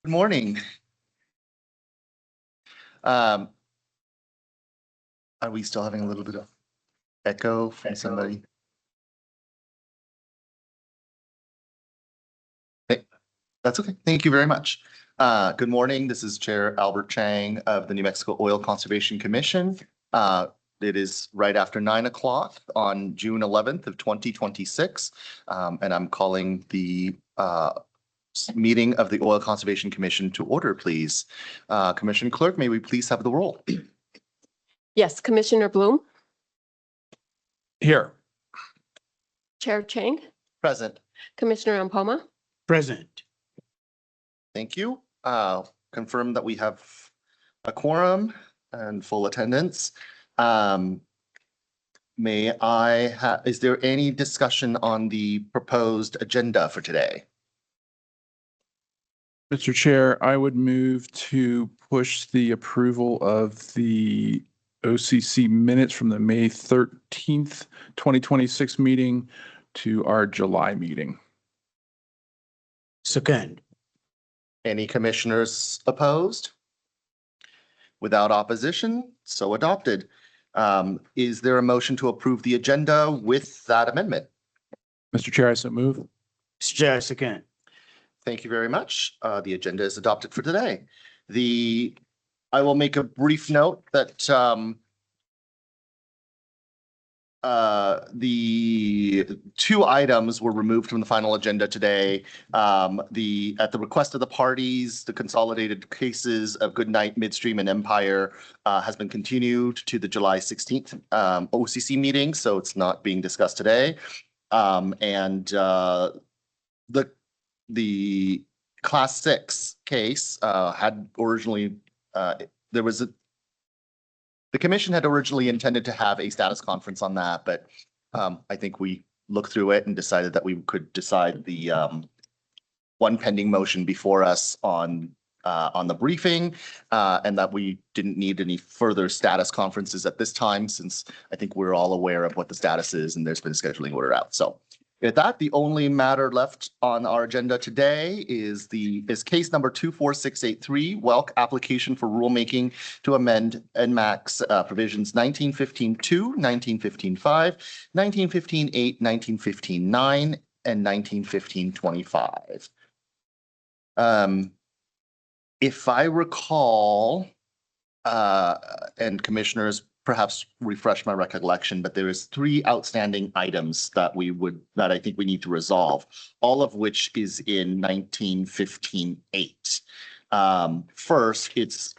Good morning. Are we still having a little bit of echo from somebody? Hey, that's okay. Thank you very much. Good morning. This is Chair Albert Chang of the New Mexico Oil Conservation Commission. It is right after 9 o'clock on June 11th of 2026. And I'm calling the meeting of the Oil Conservation Commission to order, please. Commission Clerk, may we please have the roll? Yes, Commissioner Bloom, Here. Chair Chang, Present. Commissioner Ampoma. Present. Thank you. Confirm that we have a quorum and full attendance. Is there any discussion on the proposed agenda for today? Mr. Chair, I would move to push the approval of the OCC minutes from the May 13th, 2026 meeting to our July meeting. Second. Any commissioners opposed? Without opposition, so adopted. Is there a motion to approve the agenda with that amendment? Mr. Chair, I so move. Mr. Chair, second. Thank you very much. The agenda is adopted for today. I will make a brief note that the two items were removed from the final agenda today. At the request of the parties, the consolidated cases of Goodnight, Midstream, and Empire has been continued to the July 16th OCC meeting, so it's not being discussed today. The Class 6 case had originally, the commission had originally intended to have a status conference on that, but I think we looked through it and decided that we could decide the one pending motion before us on the briefing, and that we didn't need any further status conferences at this time, since I think we're all aware of what the status is and there's been a scheduling order out. So with that, the only matter left on our agenda today is case number 24683, WELC application for rulemaking to amend NMAX provisions 1915-2, 1915-5, 1915-8, 1915-9, and 1915-25. If I recall, and commissioners perhaps refresh my recollection, but there is 3 outstanding items that I think we need to resolve, all of which is in 1915-8. First, it's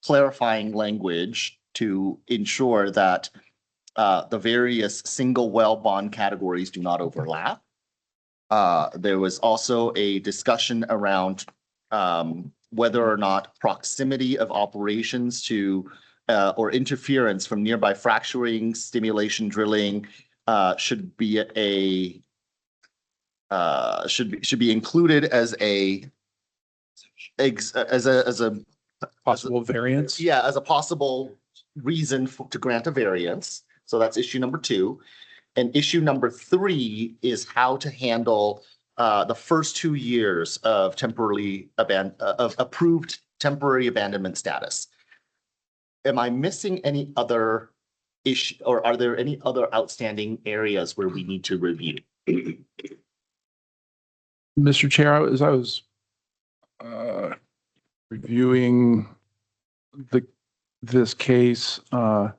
clarifying language to ensure that the various single well bond categories do not overlap. There was also a discussion around whether or not proximity of operations to or interference from nearby fracturing, stimulation, drilling should be included as a Possible variance? Yeah, as a possible reason to grant a variance. So that's issue number 2. And issue number 3 is how to handle the first 2 years of approved temporary abandonment status. Am I missing any other issue, or are there any other outstanding areas where we need to review? Mr. Chair, as I was reviewing this case, one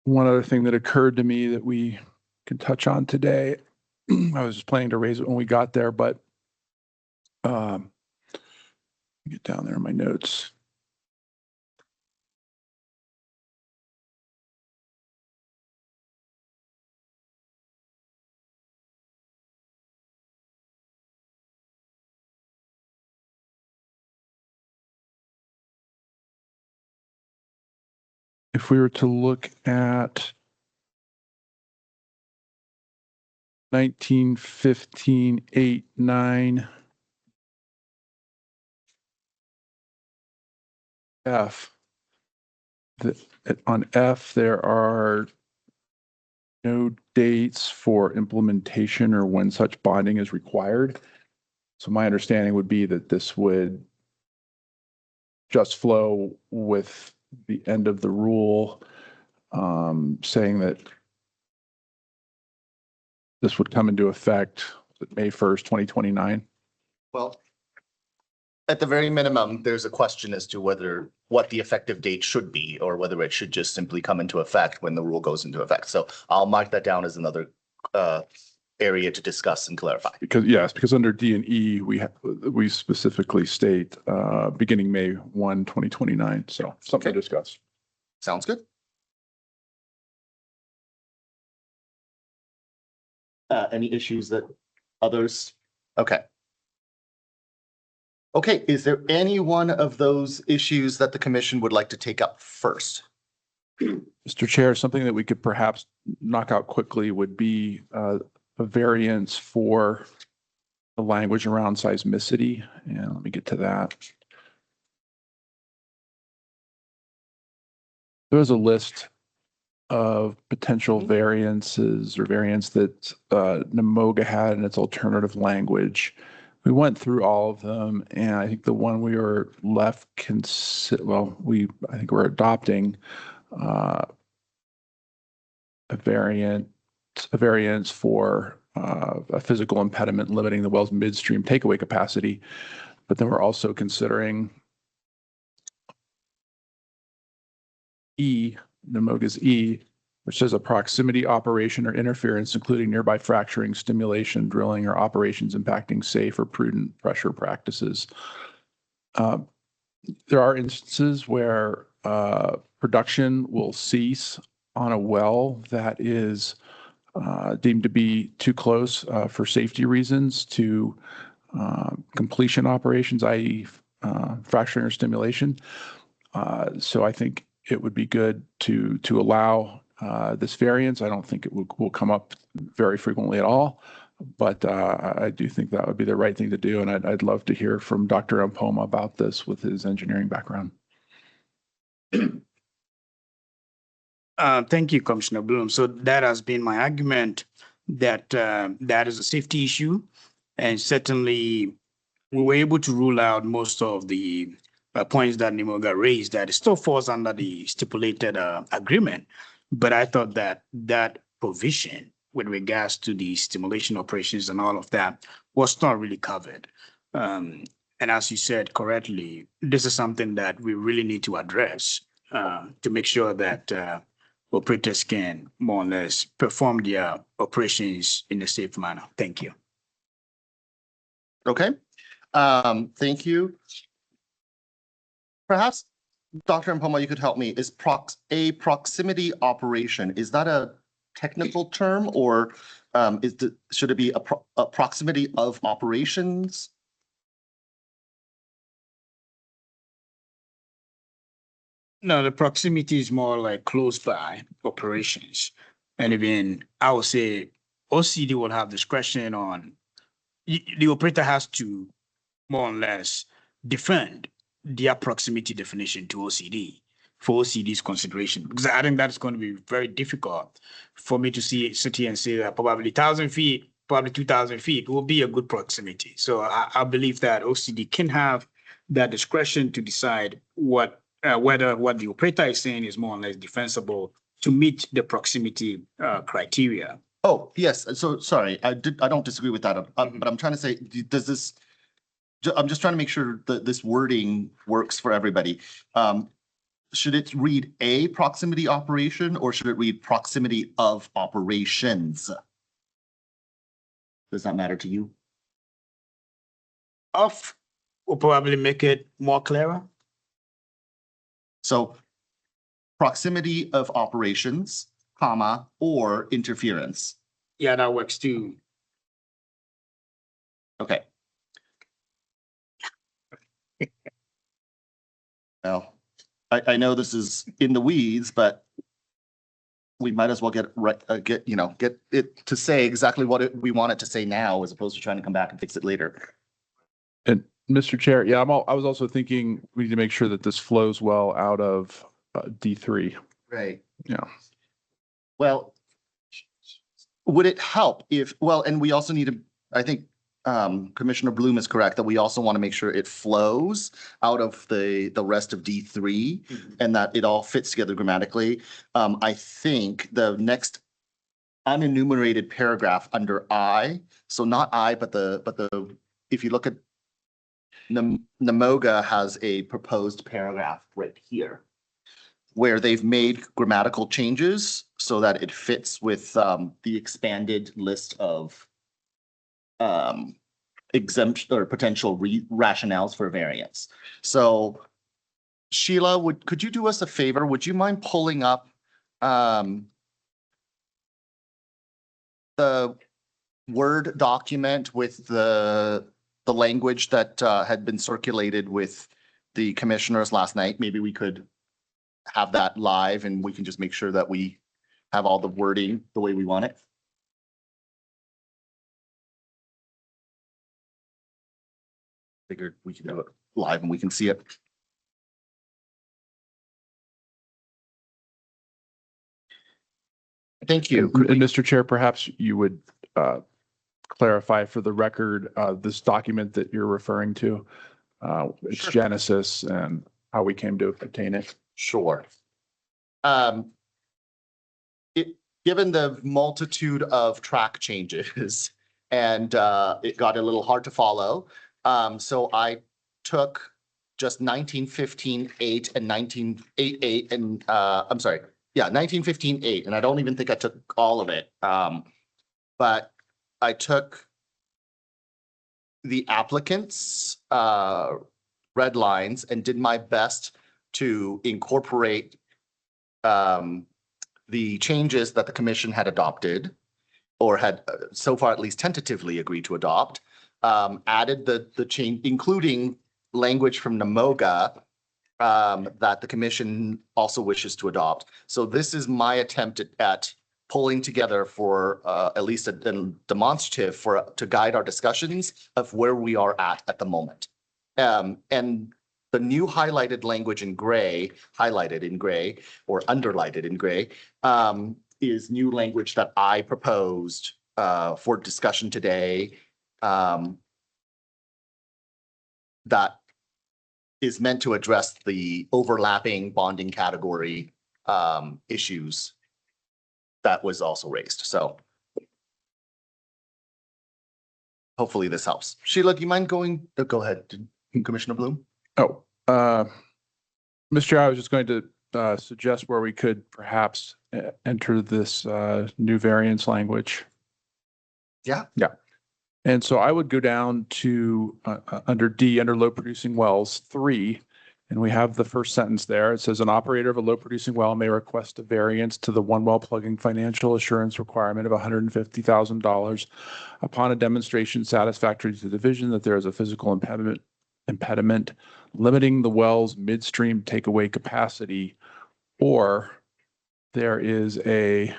other thing that occurred to me that we can touch on today, I was just planning to raise it when we got there, but get down there in my notes. If we were to look at 1915-8-9 F, on F, there are no dates for implementation or when such bonding is required. So my understanding would be that this would just flow with the end of the rule, saying that this would come into effect May 1st, 2029. Well, at the very minimum, there's a question as to what the effective date should be, or whether it should just simply come into effect when the rule goes into effect. So I'll mark that down as another area to discuss and clarify. Because under D and E, we specifically state beginning May 1, 2029. So something to discuss. Sounds good. Any issues that others? Okay. Okay, is there any one of those issues that the commission would like to take up first? Mr. Chair, something that we could perhaps knock out quickly would be a variance for the language around seismicity. And let me get to that. There's a list of potential variances or variants that NMOGA had in its alternative language. We went through all of them, and I think the one we were left I think we're adopting a variance for a physical impediment limiting the well's midstream takeaway capacity. But then we're also considering NMOGA's E, which says a proximity operation or interference, including nearby fracturing, stimulation, drilling, or operations impacting safe or prudent pressure practices. There are instances where production will cease on a well that is deemed to be too close for safety reasons to completion operations, i.e. Fracturing or stimulation. So I think it would be good to allow this variance. I don't think it will come up very frequently at all, but I do think that would be the right thing to do. And I'd love to hear from Dr. Mpoma about this with his engineering background. Thank you, Commissioner Bloom. So that has been my argument that that is a safety issue. And certainly we were able to rule out most of the points that NMOGA raised that it still falls under the stipulated agreement. But I thought that that provision with regards to the stimulation operations and all of that was not really covered. And as you said correctly, this is something that we really need to address to make sure that operators can more or less perform their operations in a safe manner. Thank you. Okay, thank you. Perhaps, Dr. Mpoma, you could help me. Is a proximity operation, is that a technical term, or should it be a proximity of operations? No, the proximity is more like close by operations. And even I would say OCD will have discretion on the operator has to more or less defend their proximity definition to OCD for OCD's consideration, because I think that's going to be very difficult for me to sit here and say that probably 1,000 feet, probably 2,000 feet will be a good proximity. So I believe that OCD can have that discretion to decide whether what the operator is saying is more or less defensible to meet the proximity criteria. Oh, yes. So sorry, I don't disagree with that, but I'm trying to say, does this? I'm just trying to make sure that this wording works for everybody. Should it read a proximity operation, or should it read proximity of operations? Does that matter to you? Of will probably make it more clearer. So proximity of operations, comma, or interference. Yeah, that works too. Okay. Well, I know this is in the weeds, but we might as well get it to say exactly what we want it to say now, as opposed to trying to come back and fix it later. And Mr. Chair, yeah, I was also thinking we need to make sure that this flows well out of D3. Right. Yeah. Well, would it help if, and we also need to, I think Commissioner Bloom is correct that we also want to make sure it flows out of the rest of D3 and that it all fits together grammatically. I think the next unenumerated paragraph under I, so not I, but if you look at Namoga has a proposed paragraph right here where they've made grammatical changes so that it fits with the expanded list of exemption or potential rationales for variance. So Sheila, could you do us a favor? Would you mind pulling up the Word document with the language that had been circulated with the commissioners last night? Maybe we could have that live and we can just make sure that we have all the wording the way we want it. Figured we could do it live and we can see it. Thank you. Could And we- Mr. Chair, perhaps you would clarify for the record this document that you're referring to, its Sure. genesis and how we came to obtain it. Sure. Given the multitude of track changes and it got a little hard to follow. So I took just 1915-8 and 1988 and I'm sorry. Yeah, 1915-8, and I don't even think I took all of it. But I took the applicant's red lines and did my best to incorporate the changes that the commission had adopted or had so far at least tentatively agreed to adopt, added the change, including language from Namoga that the commission also wishes to adopt. So this is my attempt at pulling together for at least a demonstrative to guide our discussions of where we are at the moment. And the new highlighted language in gray, highlighted in gray or underlighted in gray, is new language that I proposed for discussion today that is meant to address the overlapping bonding category issues that was also raised. So hopefully this helps. Sheila, do you mind going? Go ahead, Commissioner Bloom. Oh, Mr. Chair, I was just going to suggest where we could perhaps enter this new variance language. Yeah. Yeah. And so I would go down to under D, under low producing wells 3, and we have the first sentence there. It says an operator of a low producing well may request a variance to the one well plugging financial assurance requirement of $150,000 upon a demonstration satisfactory to the division that there is a physical impediment limiting the well's midstream takeaway capacity, or there is a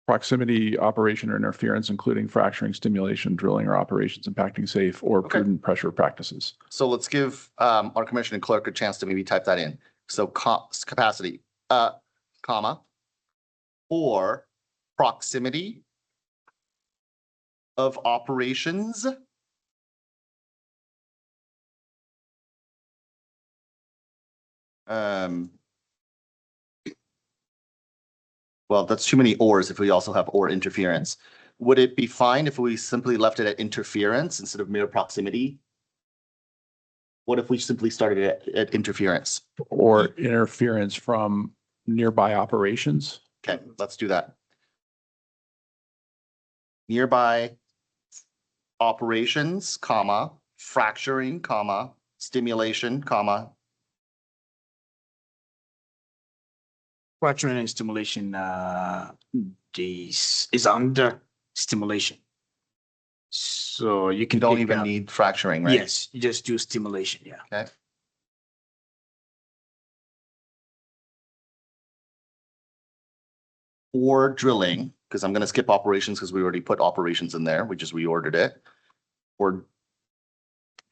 proximity operation or interference, including fracturing, stimulation, drilling, or operations impacting safe or Okay. prudent pressure practices. So let's give our commissioner and clerk a chance to maybe type that in. So capacity, comma, or proximity of operations. Well, that's too many ors if we also have or interference. Would it be fine if we simply left it at interference instead of mere proximity? What if we simply started it at interference? Or interference from nearby operations. Okay, let's do that. Nearby operations, comma, fracturing, comma, stimulation, comma. Fracturing and stimulation is under stimulation. So you You can don't pick even out- need fracturing, right? Yes, you just do stimulation, yeah. Okay. Or drilling, because I'm going to skip operations because we already put operations in there. We just reordered it. Or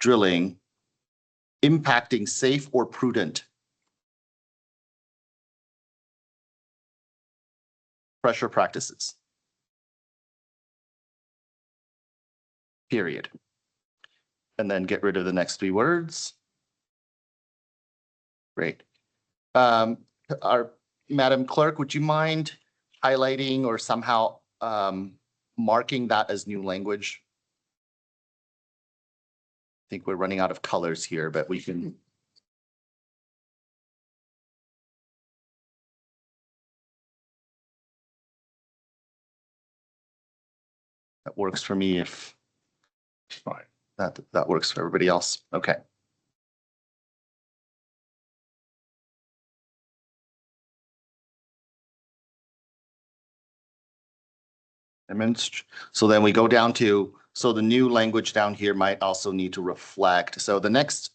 drilling, impacting safe or prudent pressure practices. period. And then get rid of the next three words. Great. Our Madam Clerk, would you mind highlighting or somehow marking that as new language? I think we're running out of colors here, but we can. That works for me if Fine. that works for everybody else. Okay. So then we go down to, so the new language down here might also need to reflect. So the next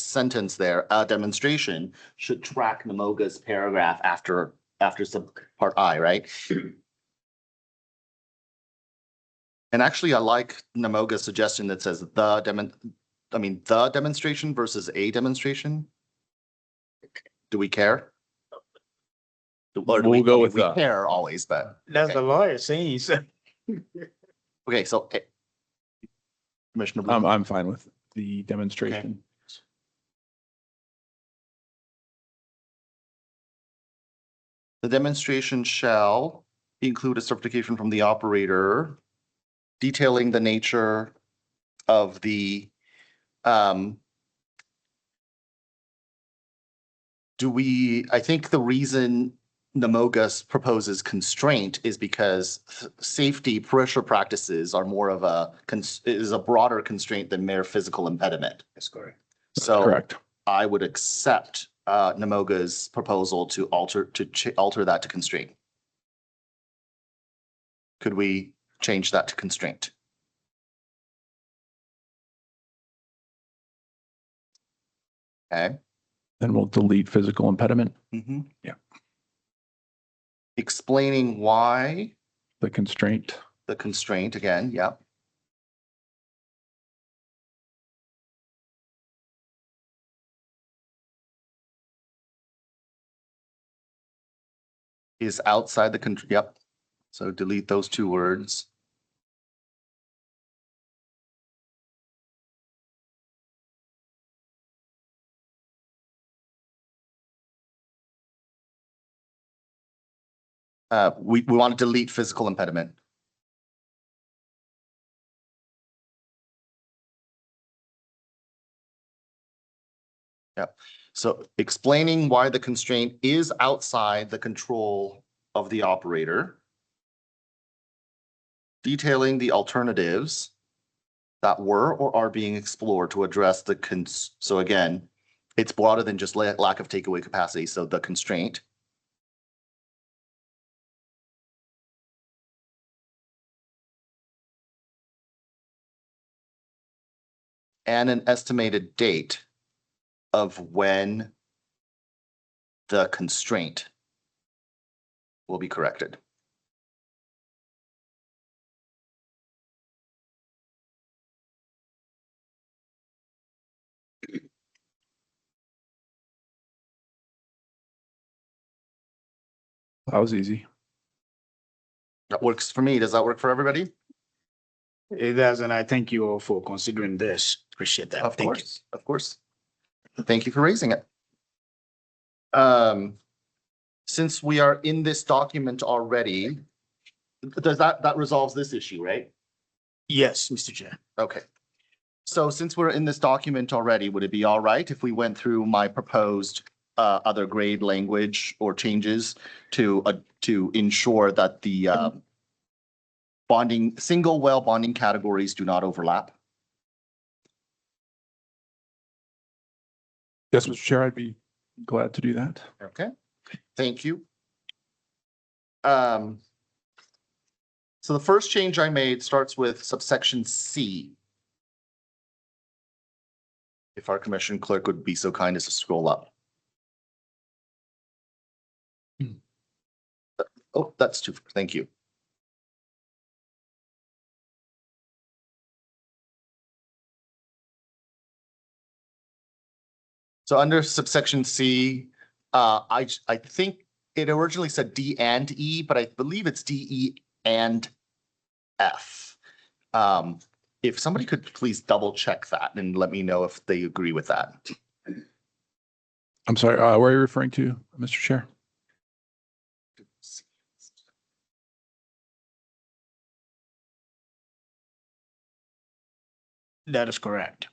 sentence there, a demonstration should track Namoga's paragraph after subpart I, right? And actually, I like Namoga's suggestion that says the demonstration versus a demonstration. Do we care? Or do We'll go with we the. care always, but. That's Okay. the lawyer saying. So. Okay, so Commissioner Bloom. I'm fine with the demonstration. The demonstration shall include a certification from the operator detailing the nature of the I think the reason Namoga proposes constraint is because safety pressure practices are more of is a broader constraint than mere physical impediment. That's correct. So Correct. I would accept Namoga's proposal to alter that to constraint. Could we change that to constraint? Okay. Then we'll delete physical impediment, Yeah. Explaining why the constraint. the constraint again, yeah. Is outside the yep. So delete those two words. We want to delete physical impediment. Yep. So explaining why the constraint is outside the control of the operator. Detailing the alternatives that were or are being explored to address the so again, it's broader than just lack of takeaway capacity. So the constraint. And an estimated date of when the constraint will be corrected. That was easy. That works for me. Does that work for everybody? It does, and I thank you all for considering this. Appreciate that. Of Thank you. course, of course. Thank you for raising it. Since we are in this document already, does that resolves this issue, right? Yes, Mr. Chair. Okay. So since we're in this document already, would it be all right if we went through my proposed other grade language or changes to ensure that the single well bonding categories do not overlap? Yes, Mr. Chair, I'd be glad to do that. Okay, thank you. So the first change I made starts with subsection C. If our commission clerk would be so kind as to scroll up. Oh, that's too, thank you. So under subsection C, I think it originally said D and E, but I believe it's D, E, and F. If somebody could please double check that and let me know if they agree with that. I'm sorry, where are you referring to, Mr. Chair? That is correct.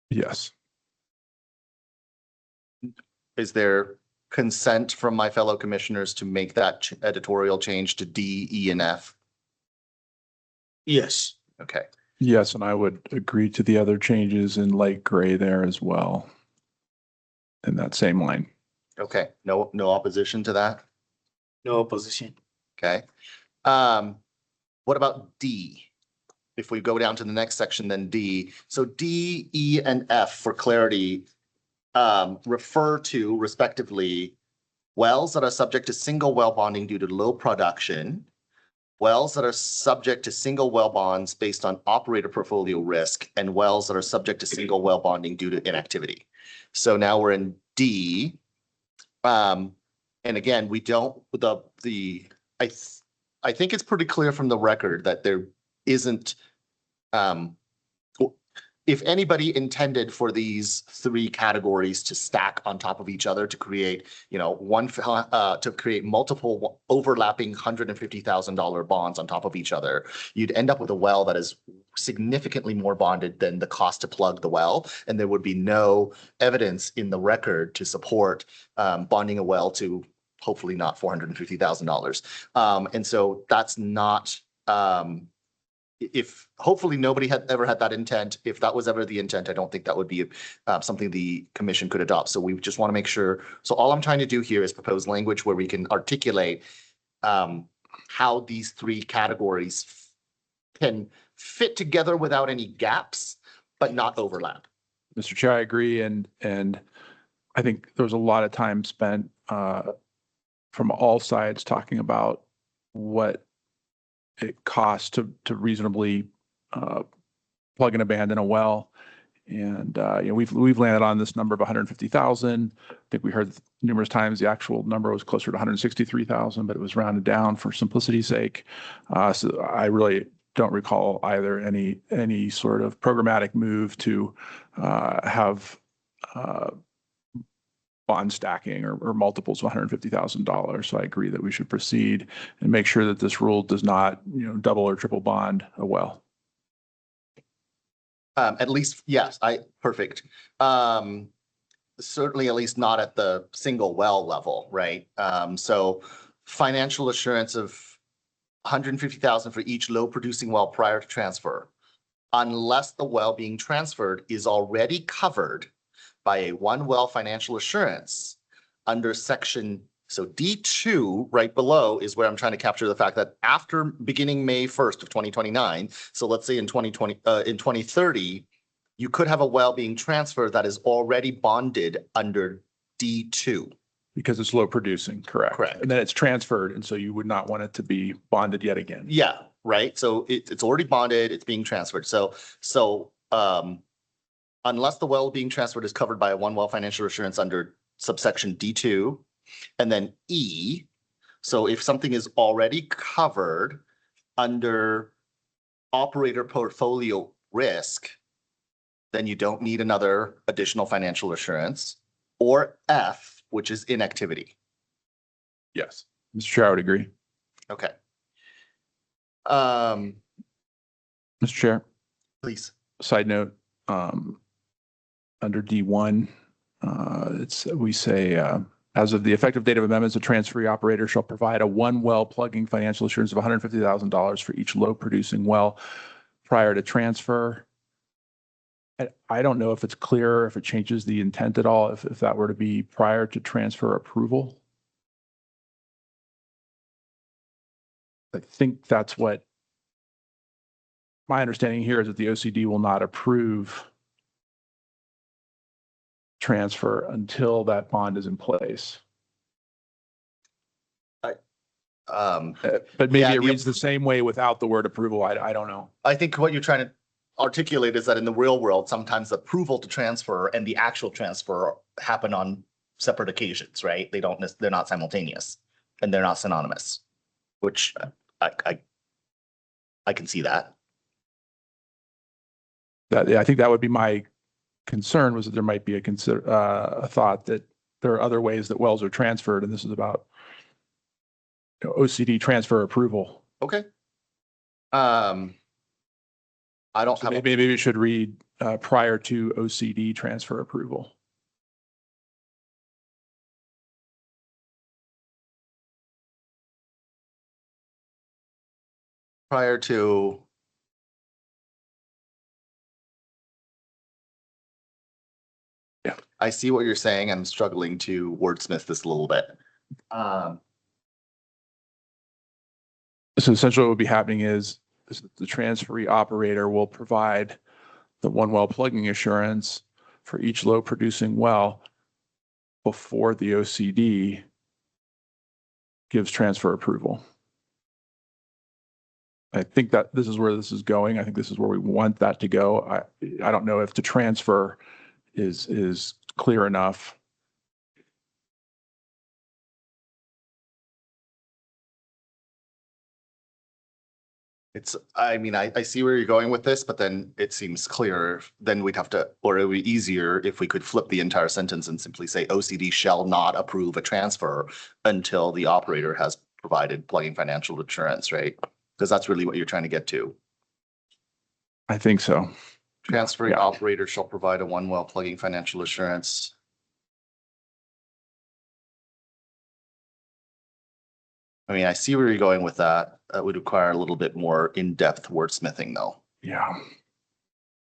Yes. Is there consent from my fellow commissioners to make that editorial change to D, E, and F? Yes. Okay. Yes, and I would agree to the other changes in light gray there as well. In that same line. Okay. No opposition to that? No opposition. Okay. What about D? If we go down to the next section, then D. So D, E, and F for clarity refer to respectively wells that are subject to single well bonding due to low production, wells that are subject to single well bonds based on operator portfolio risk, and wells that are subject to single well bonding due to inactivity. So now we're in D. And again, we don't, I think it's pretty clear from the record that there isn't, if anybody intended for these three categories to stack on top of each other to create, to create multiple overlapping $150,000 bonds on top of each other, you'd end up with a well that is significantly more bonded than the cost to plug the well. And there would be no evidence in the record to support bonding a well to hopefully not $450,000. And so that's not, if hopefully nobody had ever had that intent, if that was ever the intent, I don't think that would be something the commission could adopt. So we just want to make sure. So all I'm trying to do here is propose language where we can articulate how these three categories can fit together without any gaps, but not overlap. Mr. Chair, I agree. And I think there was a lot of time spent from all sides talking about what it costs to reasonably plug and abandon a well. And we've landed on this number of 150,000. I think we heard numerous times the actual number was closer to 163,000, but it was rounded down for simplicity's sake. So I really don't recall either any sort of programmatic move to have bond stacking or multiples of $150,000. So I agree that we should proceed and make sure that this rule does not, double or triple bond a well. At least, yes, perfect. Certainly, at least not at the single well level, right? So financial assurance of 150,000 for each low producing well prior to transfer, unless the well being transferred is already covered by a one well financial assurance under section, so D2 right below is where I'm trying to capture the fact that after beginning May 1st of 2029, so let's say in 2030, you could have a well being transferred that is already bonded under D2. Because it's low producing, correct. Correct. And then it's transferred, and so you would not want it to be bonded yet again. Yeah, right. So it's already bonded, it's being transferred. So unless the well being transferred is covered by a one well financial assurance under subsection D2, and then E. So if something is already covered under operator portfolio risk, then you don't need another additional financial assurance, or F, which is inactivity. Yes. Mr. Chair, I would agree. Okay. Mr. Chair, Please. side note, under D1, we say, as of the effective date of amendments, the transferee operator shall provide a one well plugging financial assurance of $150,000 for each low producing well prior to transfer. I don't know if it's clear, if it changes the intent at all, if that were to be prior to transfer approval. I think that's what my understanding here is, that the OCD will not approve transfer until that bond is in place. But maybe yeah, it reads the same way without the word approval. I don't know. I think what you're trying to articulate is that in the real world, sometimes the approval to transfer and the actual transfer happen on separate occasions, right? They're not simultaneous and they're not synonymous. which I can see that. Yeah, I think that would be my concern, was that there might be a thought that there are other ways that wells are transferred, and this is about OCD transfer approval. Okay. I don't So have, maybe it should read prior to OCD transfer approval. prior to. Yeah. I see what you're saying. I'm struggling to wordsmith this a little bit. So essentially what will be happening is the transferee operator will provide the one well plugging assurance for each low producing well before the OCD gives transfer approval. I think that this is where this is going. I think this is where we want that to go. I don't know if the transfer is clear enough. I mean, I see where you're going with this, but then it seems clearer. Then we'd have to, or it would be easier if we could flip the entire sentence and simply say OCD shall not approve a transfer until the operator has provided plugging financial assurance, right? Because that's really what you're trying to get to. I think so. Transferring Yeah. operator shall provide a one well plugging financial assurance. I mean, I see where you're going with that. That would require a little bit more in-depth wordsmithing though. Yeah.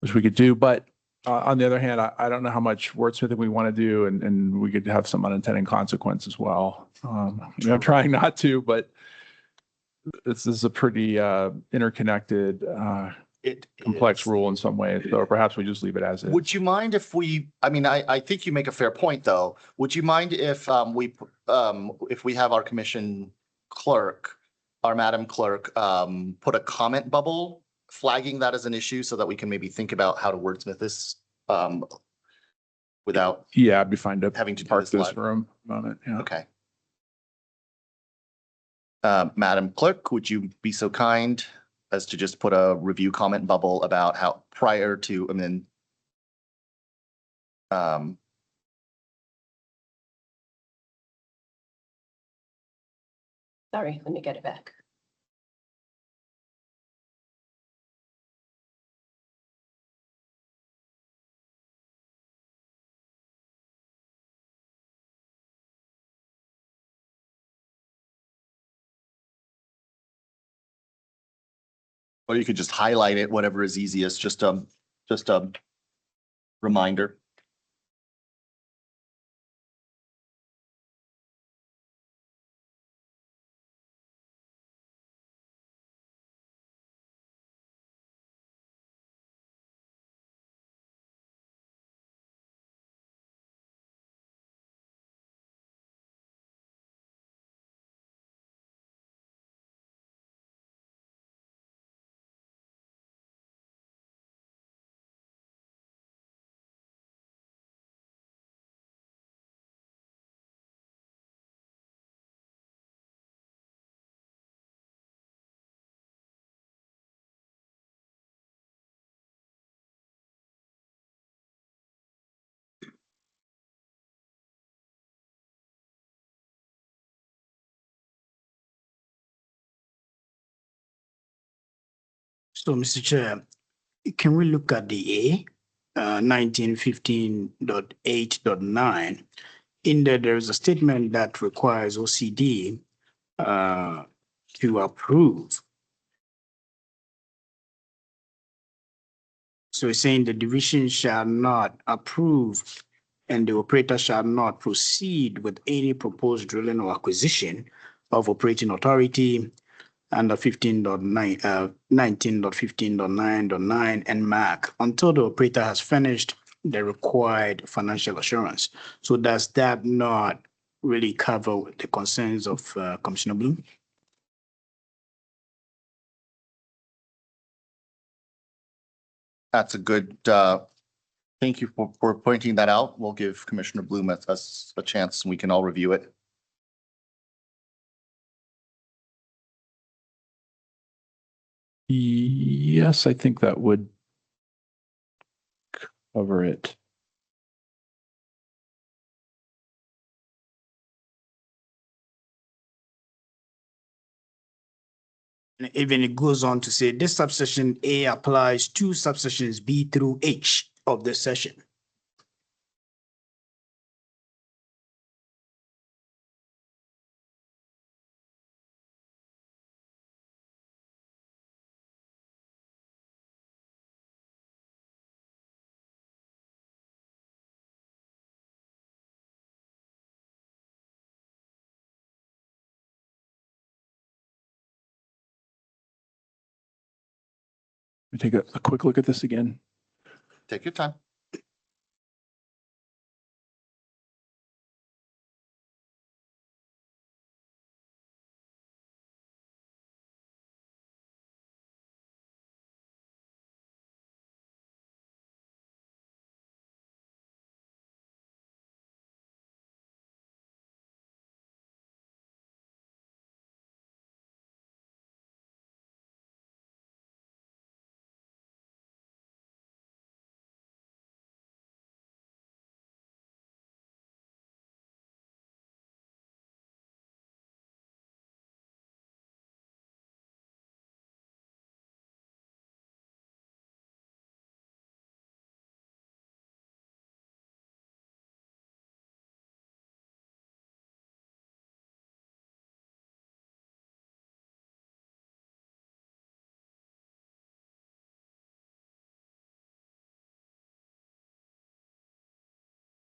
Which we could do, but on the other hand, I don't know how much wordsmithing we want to do, and we could have some unintended consequence as well. I'm trying not to, but this is a pretty interconnected, complex rule in some ways. So perhaps we just leave it as is. Would you mind if we, I mean, I think you make a fair point though. Would you mind if we have our commission clerk, our Madam Clerk, put a comment bubble flagging that as an issue so that we can maybe think about how to wordsmith this without Yeah, I'd be fine to having to do park this this live? for a moment. Yeah. Okay. Madam Clerk, would you be so kind as to just put a review comment bubble about how prior to, I mean, Sorry, let me get it back. or you could just highlight it, whatever is easiest, just a reminder. So, Mr. Chair, can we look at the A, 1915.8.9? In there is a statement that requires OCD to approve. So it's saying the division shall not approve and the operator shall not proceed with any proposed drilling or acquisition of operating authority under 15.9, 19.15.9.9 and MAC until the operator has finished the required financial assurance. So does that not really cover the concerns of Commissioner Bloom? That's a good, thank you for pointing that out. We'll give Commissioner Bloom a chance and we can all review it. Yes, I think that would cover it. And even it goes on to say this subsection A applies to subsections B through H of this session. Let me take a quick look at this again. Take your time.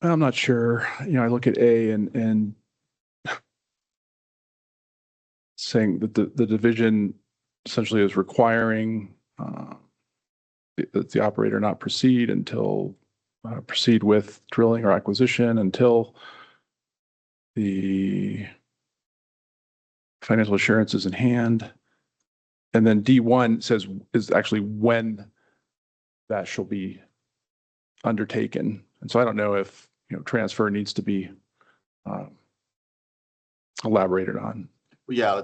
I'm not sure. I look at A and saying that the division essentially is requiring that the operator not proceed with drilling or acquisition until the financial assurance is in hand. And then D1 says is actually when that shall be undertaken. And so I don't know if, transfer needs to be elaborated on. Yeah,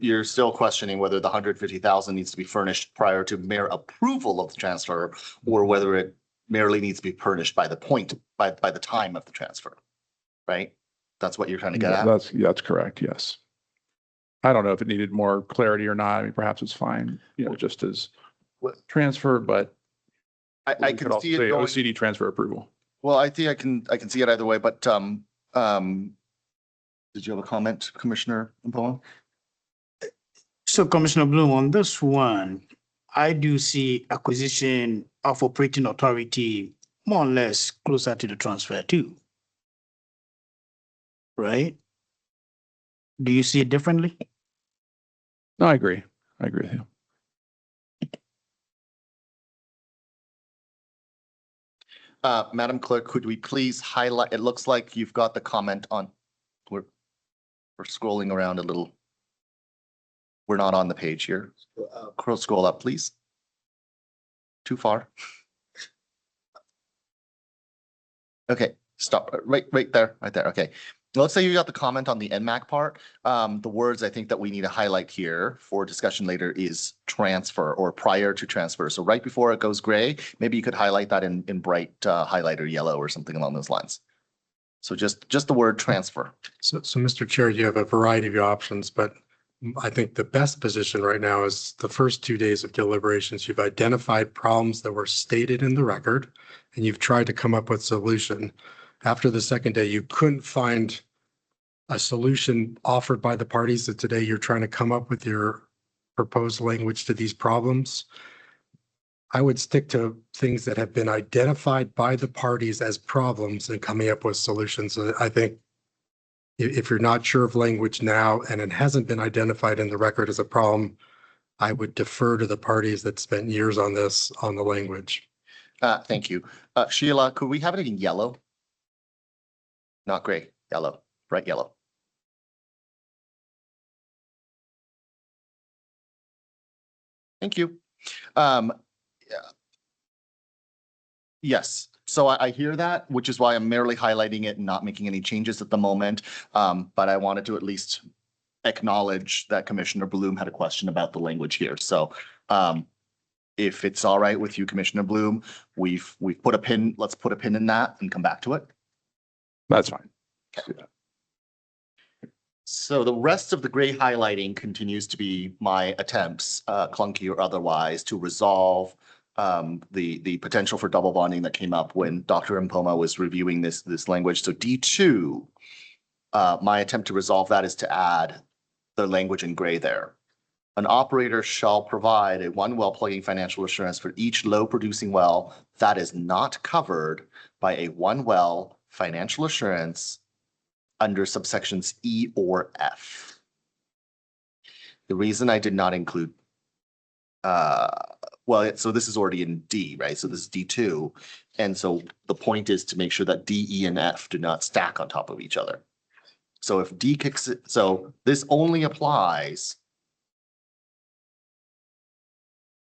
you're still questioning whether the 150,000 needs to be furnished prior to mayor approval of the transfer, or whether it merely needs to be furnished by the time of the transfer, right? That's what you're trying to get at? That's correct, yes. I don't know if it needed more clarity or not. I mean, perhaps it's fine, just as transfer, but I we could can also see it say going. OCD transfer approval. Well, I think I can see it either way, but did you have a comment, Commissioner Mpoma? So Commissioner Bloom, on this one, I do see acquisition of operating authority more or less closer to the transfer too. Right? Do you see it differently? No, I agree. I agree with you. Madam Clerk, could we please highlight, it looks like you've got the comment on, we're scrolling around a little. We're not on the page here. Scroll up, please. Too far. Okay, stop, right there. Okay. Let's say you got the comment on the NMAC part. The words I think that we need to highlight here for discussion later is transfer or prior to transfer. So right before it goes gray, maybe you could highlight that in bright highlighter yellow or something along those lines. So just the word transfer. So Mr. Chair, you have a variety of options, but I think the best position right now is the first 2 days of deliberations. You've identified problems that were stated in the record, and you've tried to come up with a solution. After the second day, you couldn't find a solution offered by the parties that today you're trying to come up with your proposed language to these problems. I would stick to things that have been identified by the parties as problems and coming up with solutions. I think if you're not sure of language now and it hasn't been identified in the record as a problem, I would defer to the parties that spent years on this, on the language. Thank you. Sheila, could we have it in yellow? Not gray, yellow, bright yellow. Thank you. Yes, so I hear that, which is why I'm merely highlighting it and not making any changes at the moment. But I wanted to at least acknowledge that Commissioner Bloom had a question about the language here. So If it's all right with you, Commissioner Bloom, we've put a pin, let's put a pin in that and come back to it. That's fine. So the rest of the gray highlighting continues to be my attempts, clunky or otherwise, to resolve the potential for double bonding that came up when Dr. Mpoma was reviewing this language. So D2, my attempt to resolve that is to add the language in gray there. An operator shall provide a one well plugging financial assurance for each low producing well that is not covered by a one well financial assurance under subsections E or F. The reason I did not include, so this is already in D, right? So this is D2. And so the point is to make sure that D, E, and F do not stack on top of each other. So if D kicks it, so this only applies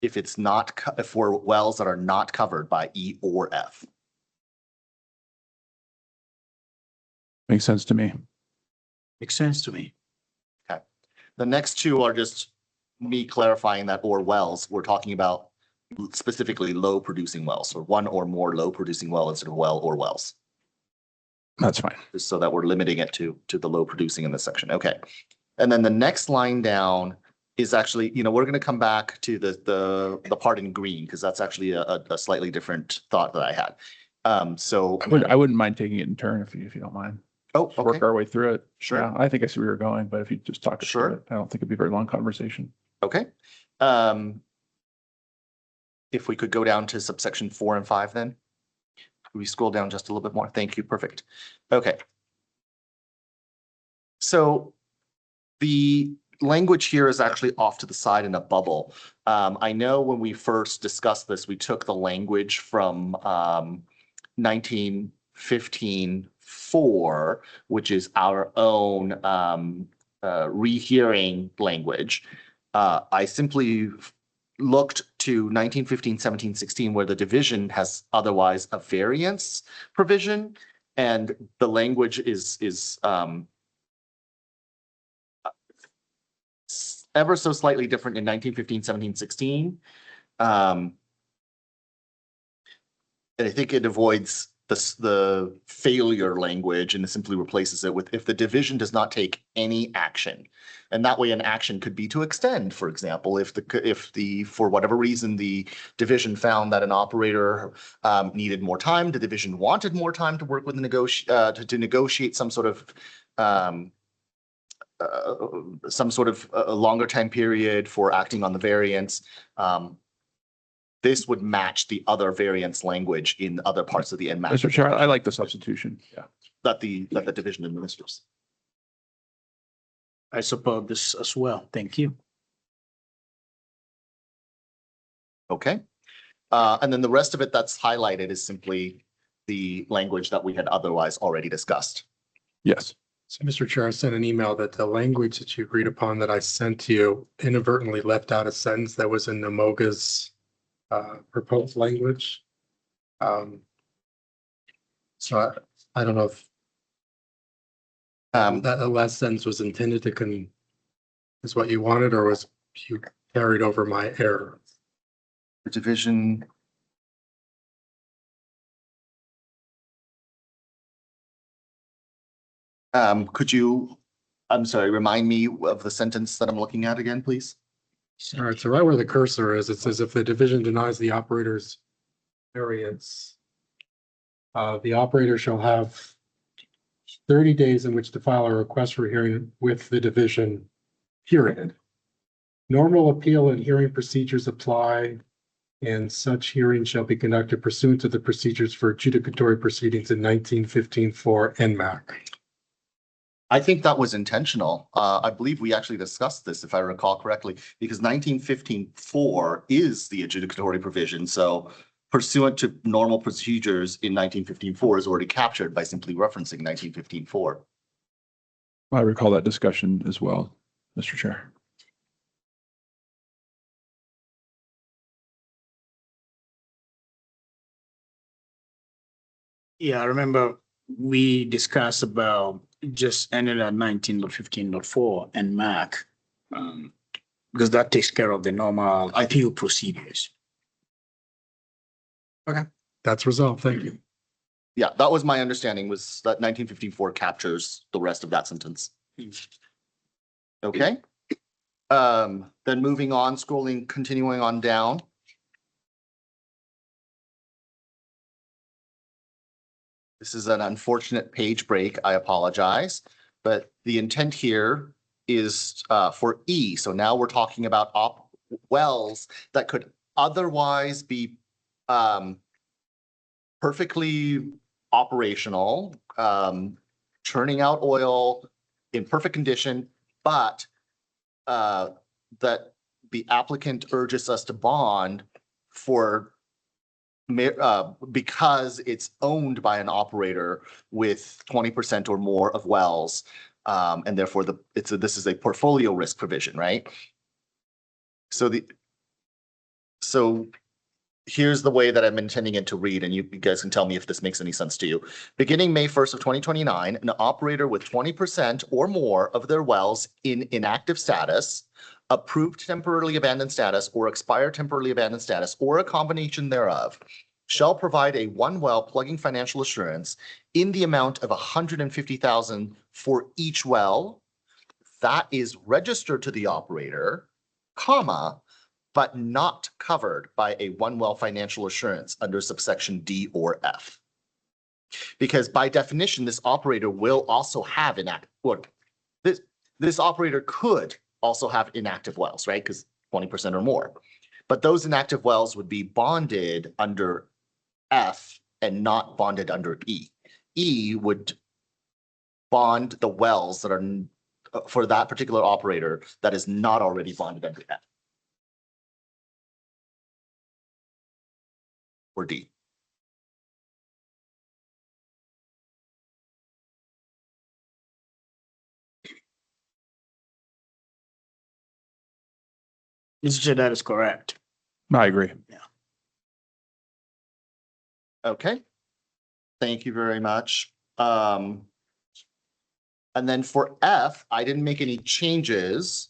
if it's not, for wells that are not covered by E or F. Makes sense to me. Makes sense to me. The next two are just me clarifying that or wells, we're talking about specifically low producing wells, or one or more low producing well instead of well or wells. That's fine. Just so that we're limiting it to the low producing in this section. Okay. And then the next line down is actually, we're going to come back to the part in green, because that's actually a slightly different thought that I had. So I wouldn't mind taking it in turn if you don't mind. Oh, Just work okay. our way through it. Sure. Yeah, I think I see where you're going, but if you just talk us Sure. through it, I don't think it'd be a very long conversation. Okay. If we could go down to subsection 4 and 5, then we scroll down just a little bit more. Thank you. Perfect. Okay. So the language here is actually off to the side in a bubble. I know when we first discussed this, we took the language from 1915-4, which is our own rehearing language. I simply looked to 1915-17-16, where the division has otherwise a variance provision, and the language is ever so slightly different in 1915-17-16. And I think it avoids the failure language and simply replaces it with if the division does not take any action. And that way an action could be to extend, for example, if for whatever reason the division found that an operator needed more time, the division wanted more time to work with the to negotiate some sort of a longer time period for acting on the variance. This would match the other variance language in other parts of the NMAC. Mr. Chair, I like the substitution. Yeah. That the division administers. I support this as well. Thank you. Okay. And then the rest of it that's highlighted is simply the language that we had otherwise already discussed. Yes. So, Mr. Chair, I sent an email that the language that you agreed upon that I sent to you inadvertently left out a sentence that was in Namoga's proposed language. So I don't know if that last sentence was intended to is what you wanted, or was you carried over my error? The division. Could you, I'm sorry, remind me of the sentence that I'm looking at again, please? All right, so right where the cursor is, it says if the division denies the operator's variance, the operator shall have 30 days in which to file a request for hearing with the division, period. Normal appeal and hearing procedures apply, and such hearing shall be conducted pursuant to the procedures for adjudicatory proceedings in 1915-4 NMAC. I think that was intentional. I believe we actually discussed this, if I recall correctly, because 1915-4 is the adjudicatory provision. So pursuant to normal procedures in 1915-4 is already captured by simply referencing 1915-4. I recall that discussion as well, Mr. Chair. Yeah, I remember we discussed about just ended at 19.15.4 and MAC. because that takes care of the normal appeal procedures. That's resolved. Thank you. Yeah, that was my understanding, was that 1954 captures the rest of that sentence. Okay. Then moving on, scrolling, continuing on down. This is an unfortunate page break. I apologize, but the intent here is for E. So now we're talking about wells that could otherwise be perfectly operational, churning out oil in perfect condition, but that the applicant urges us to bond for because it's owned by an operator with 20% or more of wells, and therefore this is a portfolio risk provision, right? So here's the way that I'm intending it to read, and you guys can tell me if this makes any sense to you. Beginning May 1st of 2029, an operator with 20% or more of their wells in inactive status, approved temporarily abandoned status, or expired temporarily abandoned status, or a combination thereof, shall provide a one well plugging financial assurance in the amount of $150,000 for each well that is registered to the operator, comma, but not covered by a one well financial assurance under subsection D or F. Because by definition, this operator will also have inactive, this operator could also have inactive wells, right? Because 20% or more. But those inactive wells would be bonded under F and not bonded under E. E would bond the wells that are for that particular operator that is not already bonded under F. Or D. Mr. Chair, that is correct. I agree. Okay. Thank you very much. And then for F, I didn't make any changes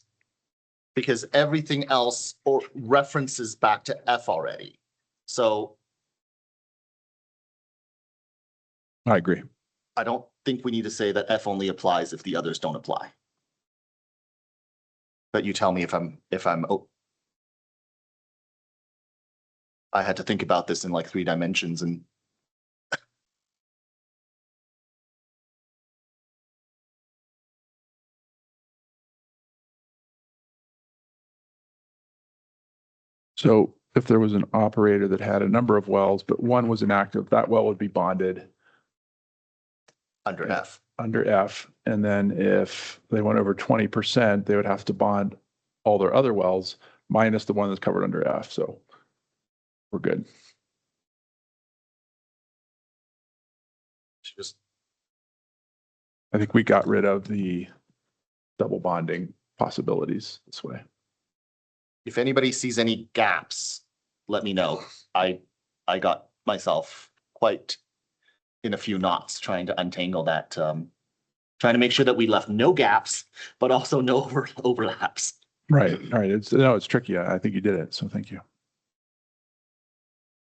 because everything else references back to F already. So I agree. I don't think we need to say that F only applies if the others don't apply. But you tell me if I'm I had to think about this in like 3 dimensions and So if there was an operator that had a number of wells, but one was inactive, that well would be bonded under F. under F. And then if they went over 20%, they would have to bond all their other wells minus the one that's covered under F. So we're good. Just I think we got rid of the double bonding possibilities this way. if anybody sees any gaps, let me know. I got myself quite in a few knots trying to untangle that, trying to make sure that we left no gaps, but also no overlaps. Right. All right. It's tricky. I think you did it. So thank you.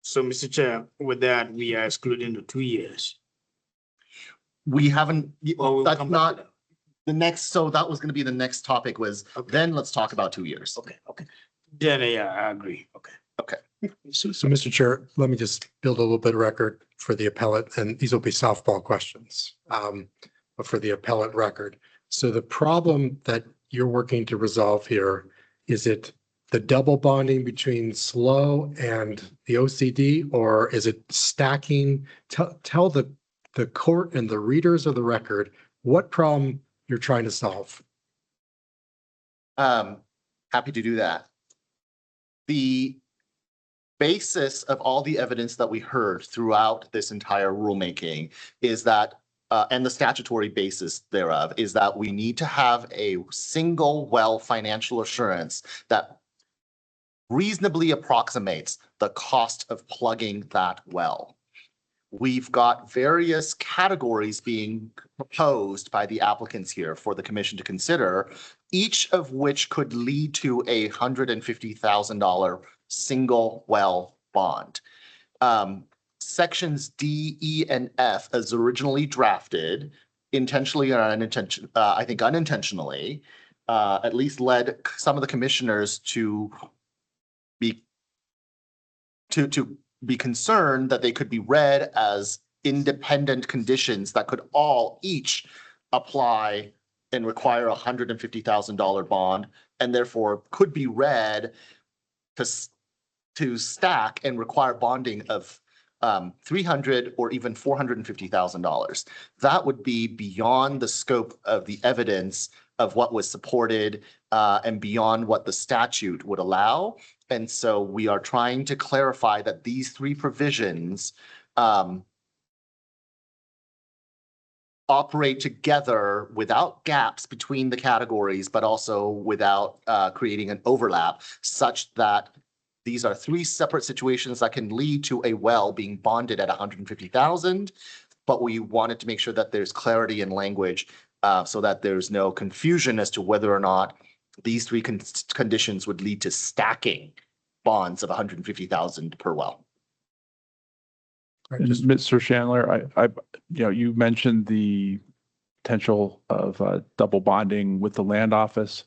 So, Mr. Chair, with that, we are excluding the 2 years. We haven't, Well, we'll that's come back to not the next, so that was gonna be the next topic was, Okay. then let's talk about 2 years. Okay. Then, yeah, I agree. Okay. So, Mr. Chair, let me just build a little bit of record for the appellate, and these will be softball questions. But for the appellate record. So the problem that you're working to resolve here, is it the double bonding between SLO and the OCD, or is it stacking? Tell the court and the readers of the record what problem you're trying to solve. Happy to do that. The basis of all the evidence that we heard throughout this entire rulemaking is that, and the statutory basis thereof, is that we need to have a single well financial assurance that reasonably approximates the cost of plugging that well. we've got various categories being proposed by the applicants here for the commission to consider, each of which could lead to a $150,000 single well bond. Sections D, E, and F, as originally drafted, intentionally or unintentionally, I think unintentionally, at least led some of the commissioners to be concerned that they could be read as independent conditions that could all each apply and require a $150,000 bond, and therefore could be read to stack and require bonding of $300,000 or even $450,000. That would be beyond the scope of the evidence of what was supported and beyond what the statute would allow. And so we are trying to clarify that these three provisions operate together without gaps between the categories, but also without creating an overlap, such that these are three separate situations that can lead to a well being bonded at $150,000. But we wanted to make sure that there's clarity in language so that there's no confusion as to whether or not these three conditions would lead to stacking bonds of $150,000 per well. And Mr. Chandler, you mentioned the potential of double bonding with the land office.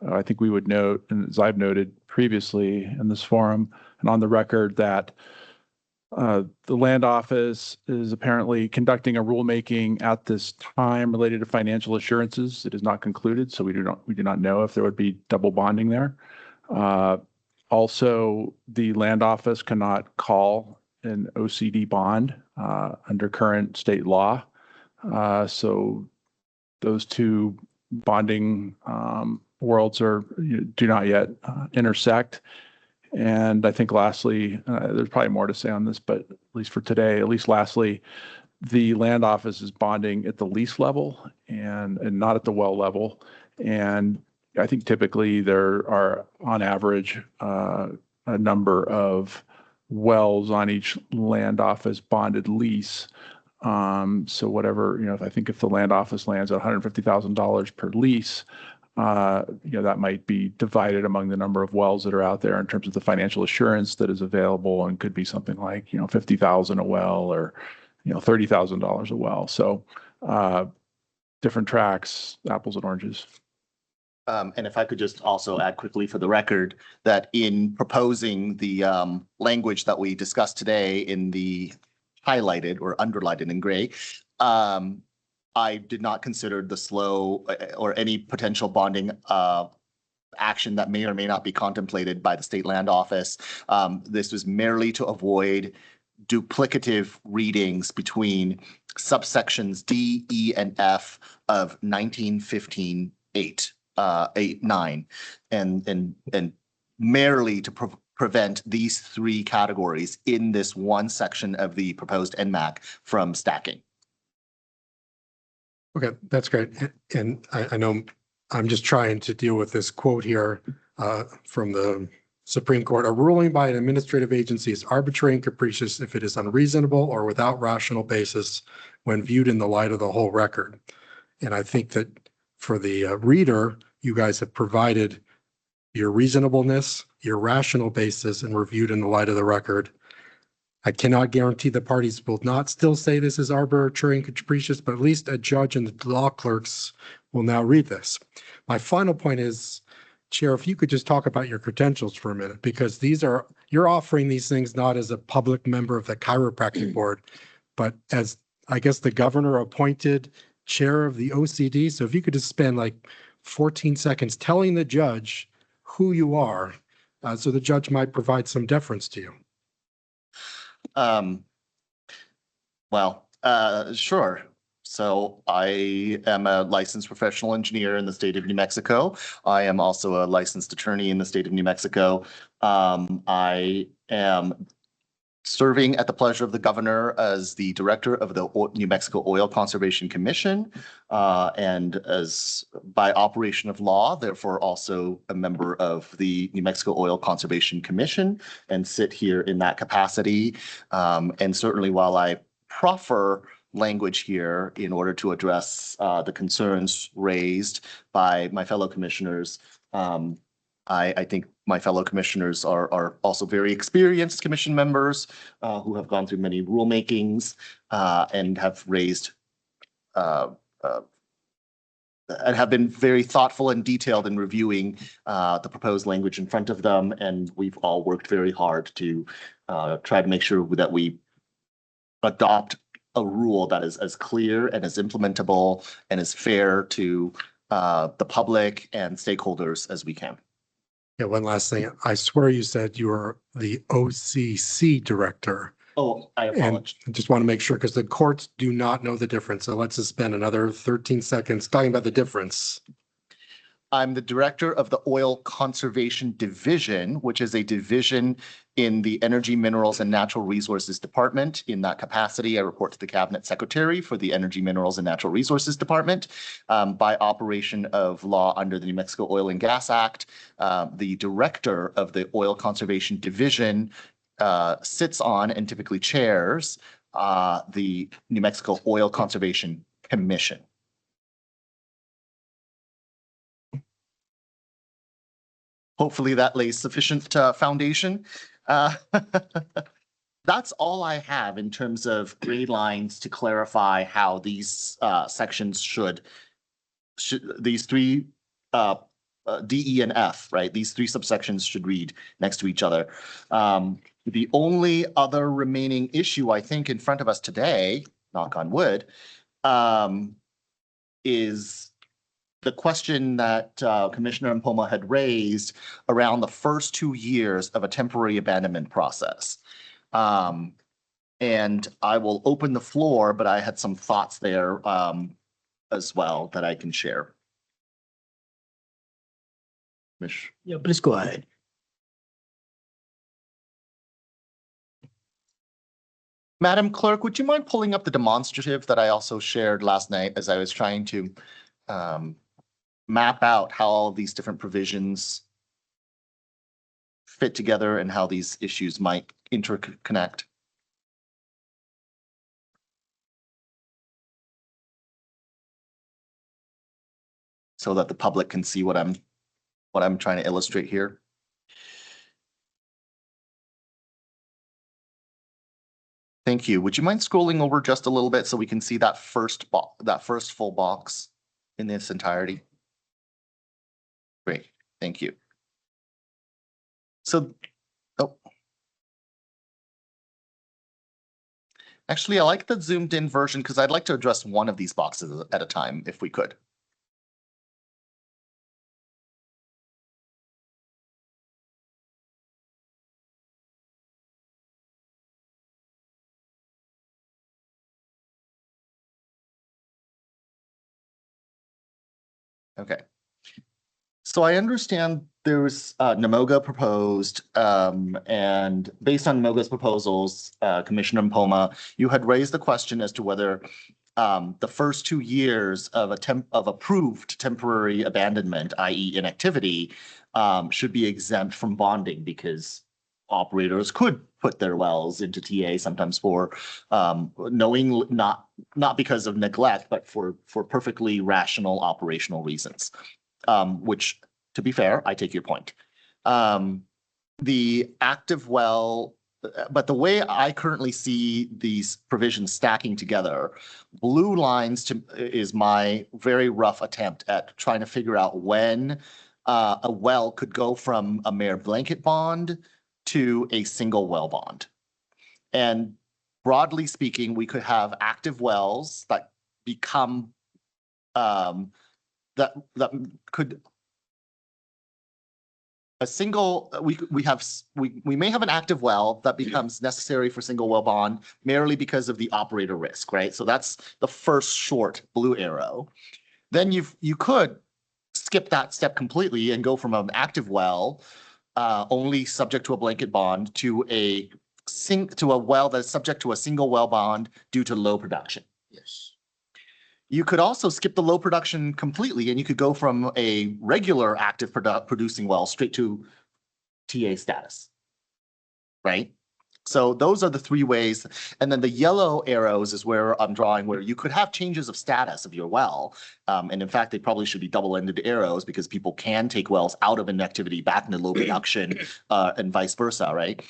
I think we would note, and as I've noted previously in this forum and on the record, that the land office is apparently conducting a rulemaking at this time related to financial assurances. It is not concluded, so we do not know if there would be double bonding there. Also, the land office cannot call an OCD bond under current state law. So those two bonding worlds do not yet intersect. And I think lastly, there's probably more to say on this, but at least for today, lastly, the land office is bonding at the lease level and not at the well level. And I think typically there are on average a number of wells on each land office bonded lease. So whatever, I think if the land office lands at $150,000 per lease, that might be divided among the number of wells that are out there in terms of the financial assurance that is available, and could be something like, $50,000 a well or, $30,000 a well. So different tracks, apples and oranges. And if I could just also add quickly for the record that in proposing the language that we discussed today in the highlighted or underlined in gray, I did not consider the slow or any potential bonding action that may or may not be contemplated by the state land office. This was merely to avoid duplicative readings between subsections D, E, and F of 1915-8. 8-9 and merely to prevent these three categories in this one section of the proposed NMAC from stacking. Okay, that's great. And I know I'm just trying to deal with this quote here from the Supreme Court. A ruling by an administrative agency is arbitrary and capricious if it is unreasonable or without rational basis when viewed in the light of the whole record. And I think that for the reader, you guys have provided your reasonableness, your rational basis, and reviewed in the light of the record. I cannot guarantee the parties will not still say this is arbitrary and capricious, but at least a judge and the law clerks will now read this. My final point is, Chair, if you could just talk about your credentials for a minute, because you're offering these things not as a public member of the chiropractic board, but as, I guess, the governor appointed chair of the OCD. So if you could just spend like 14 seconds telling the judge who you are, so the judge might provide some deference to you. Sure. So I am a licensed professional engineer in the state of New Mexico. I am also a licensed attorney in the state of New Mexico. I am serving at the pleasure of the governor as the director of the New Mexico Oil Conservation Commission, and as by operation of law, therefore also a member of the New Mexico Oil Conservation Commission, and sit here in that capacity. And certainly while I proffer language here in order to address the concerns raised by my fellow commissioners. I think my fellow commissioners are also very experienced commission members who have gone through many rulemakings and have raised and have been very thoughtful and detailed in reviewing the proposed language in front of them. And we've all worked very hard to try to make sure that we adopt a rule that is as clear and as implementable and as fair to the public and stakeholders as we can. Yeah, one last thing. I swear you said you were the OCC director. Oh, I And apologize. I just want to make sure, because the courts do not know the difference. So let's just spend another 13 seconds talking about the difference. I'm the director of the Oil Conservation Division, which is a division in the Energy, Minerals, and Natural Resources Department. In that capacity, I report to the Cabinet Secretary for the Energy, Minerals, and Natural Resources Department. By operation of law under the New Mexico Oil and Gas Act, the director of the Oil Conservation Division sits on and typically chairs the New Mexico Oil Conservation Commission. Hopefully that lays sufficient foundation. That's all I have in terms of grade lines to clarify how these sections should these three D, E, and F, right? These three subsections should read next to each other. The only other remaining issue I think in front of us today, knock on wood, is the question that Commissioner Mpoma had raised around the first 2 years of a temporary abandonment process. And I will open the floor, but I had some thoughts there as well that I can share. Mish. Yeah, please go ahead. Madam Clerk, would you mind pulling up the demonstrative that I also shared last night as I was trying to map out how all of these different provisions fit together and how these issues might interconnect? So that the public can see what I'm trying to illustrate here. Thank you. Would you mind scrolling over just a little bit so we can see that first full box in its entirety? Great, thank you. So, oh. Actually, I like the zoomed in version because I'd like to address one of these boxes at a time if we could. Okay. So I understand there's NMOGA proposed, and based on NMOGA's proposals, Commissioner Mpoma, you had raised the question as to whether the first 2 years of approved temporary abandonment, i.e. inactivity, should be exempt from bonding because operators could put their wells into TA sometimes for knowing not because of neglect, but for perfectly rational operational reasons. Which, to be fair, I take your point. The active well, but the way I currently see these provisions stacking together, blue lines is my very rough attempt at trying to figure out when a well could go from a mere blanket bond to a single well bond. And broadly speaking, we could have active wells that become that could a single we may have an active well that becomes necessary for single well bond merely because of the operator risk, right? So that's the first short blue arrow. Then you could skip that step completely and go from an active well only subject to a blanket bond to a well that is subject to a single well bond due to low production. Yes. You could also skip the low production completely and you could go from a regular active producing well straight to TA status, right? So those are the three ways. And then the yellow arrows is where I'm drawing where you could have changes of status of your well. And in fact, they probably should be double-ended arrows because people can take wells out of inactivity back into low production and vice versa, right?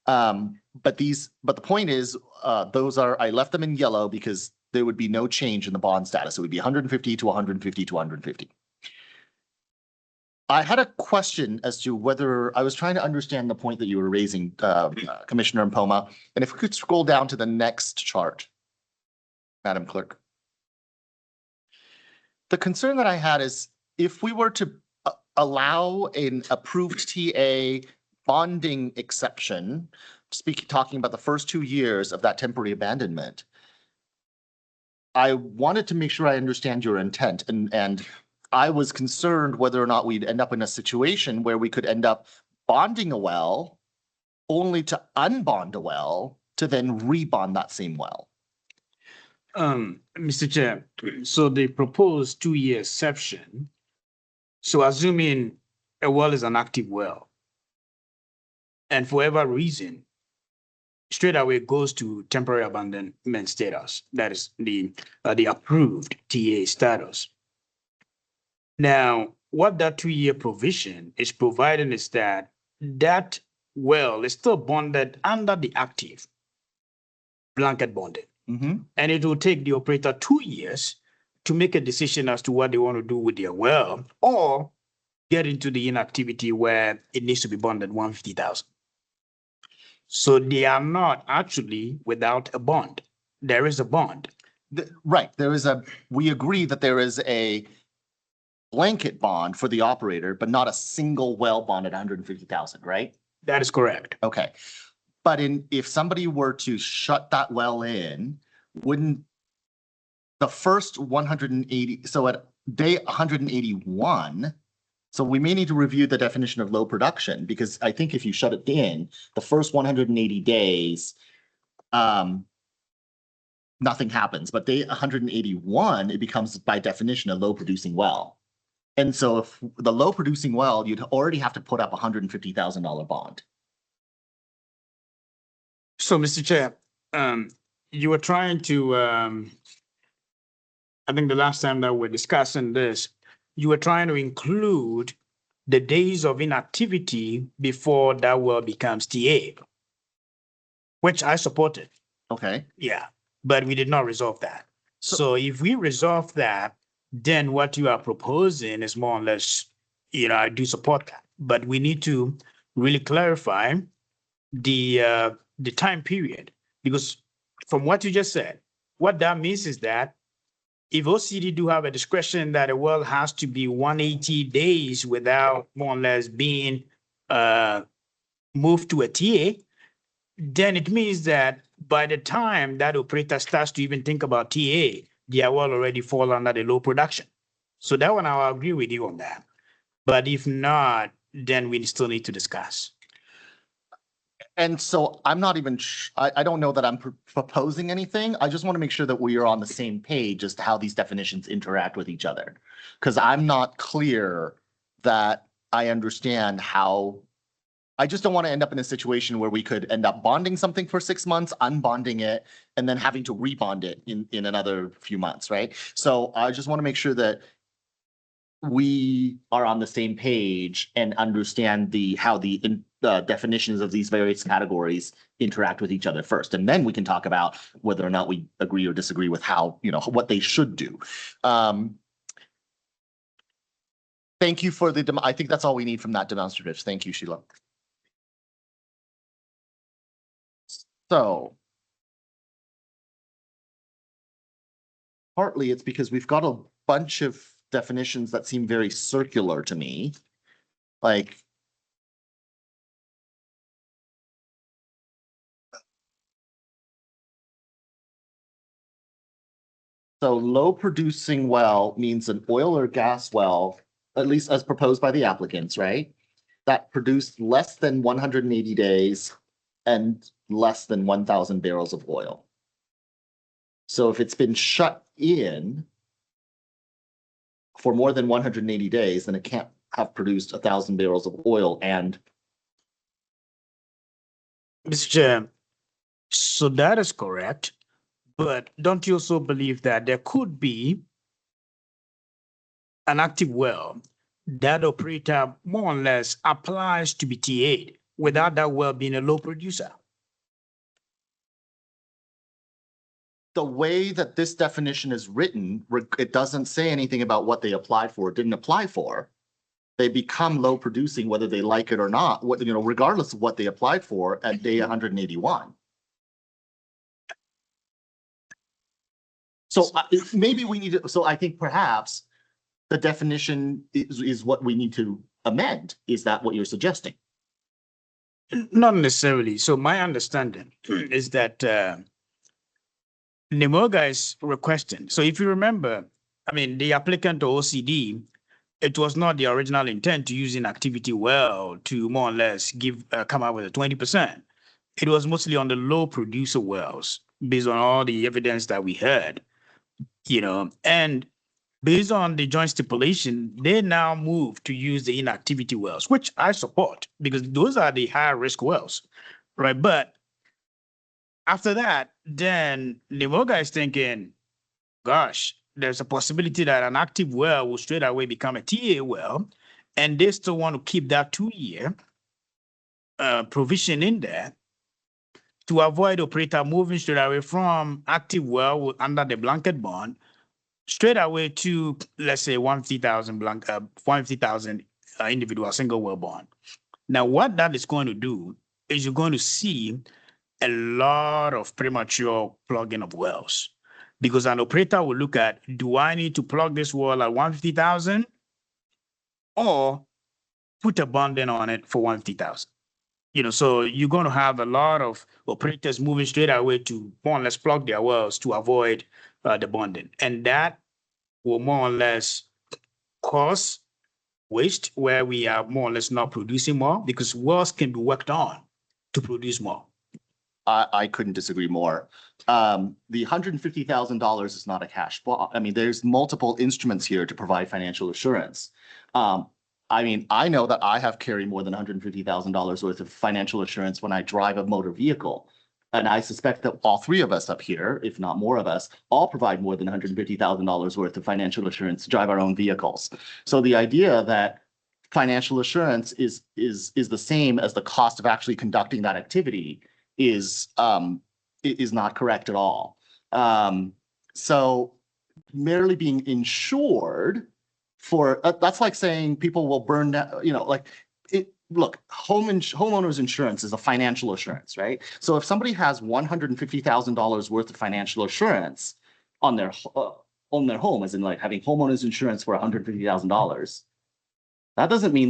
But the point is, I left them in yellow because there would be no change in the bond status. It would be 150 to 150 to 150. I had a question as to whether I was trying to understand the point that you were raising, Commissioner Mpoma. And if we could scroll down to the next chart, Madam Clerk. The concern that I had is if we were to allow an approved TA bonding exception, talking about the first 2 years of that temporary abandonment, I wanted to make sure I understand your intent, and I was concerned whether or not we'd end up in a situation where we could end up bonding a well only to unbond a well to then rebond that same well. Mr. Chair, so the proposed 2-year exception, so assuming a well is an active well, and for whatever reason, straight away goes to temporary abandonment status, that is the approved TA status. Now, what that 2-year provision is providing is that that well is still bonded under the active blanket bonding. And it will take the operator 2 years to make a decision as to what they want to do with their well, or get into the inactivity where it needs to be bonded 150,000. So they are not actually without a bond. There is a bond. Right. We agree that there is a blanket bond for the operator, but not a single well bond at 150,000, right? That is correct. Okay. But if somebody were to shut that well in, wouldn't the first 180, so at day 181, so we may need to review the definition of low production, because I think if you shut it in, the first 180 days, nothing happens. But day 181, it becomes by definition a low producing well. And so if the low producing well, you'd already have to put up $150,000 bond. So, Mr. Chair, you were trying to, I think the last time that we're discussing this, you were trying to include the days of inactivity before that well becomes TA, which I supported. Okay. Yeah, but we did not resolve that. So if we resolve that, then what you are proposing is more or less, I do support that. But we need to really clarify the time period, because from what you just said, what that means is that if OCD do have a discretion that a well has to be 180 days without more or less being moved to a TA, then it means that by the time that operator starts to even think about TA, their well already fall under the low production. So that one, I'll agree with you on that. But if not, then we still need to discuss. And so I'm not even, I don't know that I'm proposing anything. I just want to make sure that we are on the same page as to how these definitions interact with each other. Because I'm not clear that I understand how, I just don't want to end up in a situation where we could end up bonding something for 6 months, unbonding it, and then having to rebond it in another few months, right? So I just want to make sure that we are on the same page and understand how the definitions of these various categories interact with each other first. And then we can talk about whether or not we agree or disagree with how, what they should do. Thank you for I think that's all we need from that demonstrative. Thank you, Sheila. So partly it's because we've got a bunch of definitions that seem very circular to me. Like, so low producing well means an oil or gas well, at least as proposed by the applicants, right? That produced less than 180 days and less than 1,000 barrels of oil. So if it's been shut in for more than 180 days, then it can't have produced 1,000 barrels of oil. And Mr. Chair, So that is correct. But don't you also believe that there could be an active well that operator more or less applies to be TA'd without that well being a low producer? The way that this definition is written, it doesn't say anything about what they applied for, didn't apply for. They become low producing whether they like it or not, regardless of what they applied for at day 181. So maybe we need to, so I think perhaps the definition is what we need to amend. Is that what you're suggesting? Not necessarily. So my understanding is that Nemoga is requesting. So if you remember, I mean, the applicant to OCD, it was not the original intent to use an activity well to more or less come out with a 20%. It was mostly on the low producer wells based on all the evidence that we heard, and based on the joint stipulation, they now move to use the inactivity wells, which I support because those are the higher risk wells, right? But after that, then Nemoga is thinking, gosh, there's a possibility that an active well will straight away become a TA well, and they still want to keep that 2-year provision in there to avoid operator moving straight away from active well under the blanket bond straight away to, let's say, 150,000 individual single well bond. Now, what that is going to do is you're going to see a lot of premature plugging of wells because an operator will look at, do I need to plug this well at 150,000 or put a bond in on it for 150,000? So you're going to have a lot of operators moving straight away to more or less plug their wells to avoid the bonding. And that will more or less cause waste where we are more or less not producing more because wells can be worked on to produce more. I couldn't disagree more. The $150,000 is not a cash. I mean, there's multiple instruments here to provide financial assurance. I know that I have carried more than $150,000 worth of financial assurance when I drive a motor vehicle. And I suspect that all three of us up here, if not more of us, all provide more than $150,000 worth of financial assurance to drive our own vehicles. So the idea that financial assurance is the same as the cost of actually conducting that activity is not correct at all. So merely being insured for that's like saying people will burn down, look, homeowners insurance is a financial assurance, right? So if somebody has $150,000 worth of financial assurance on their home, as in like having homeowners insurance for $150,000, that doesn't mean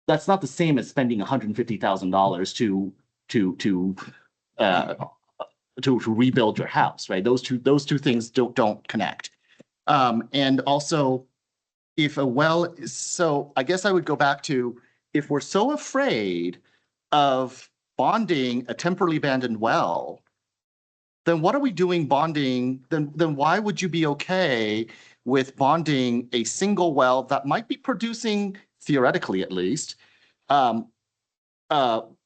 that's not the same as spending $150,000 to rebuild your house, right? Those two things don't connect. And also, so I guess I would go back to, if we're so afraid of bonding a temporarily abandoned well, then what are we doing bonding? Then why would you be okay with bonding a single well that might be producing, theoretically at least,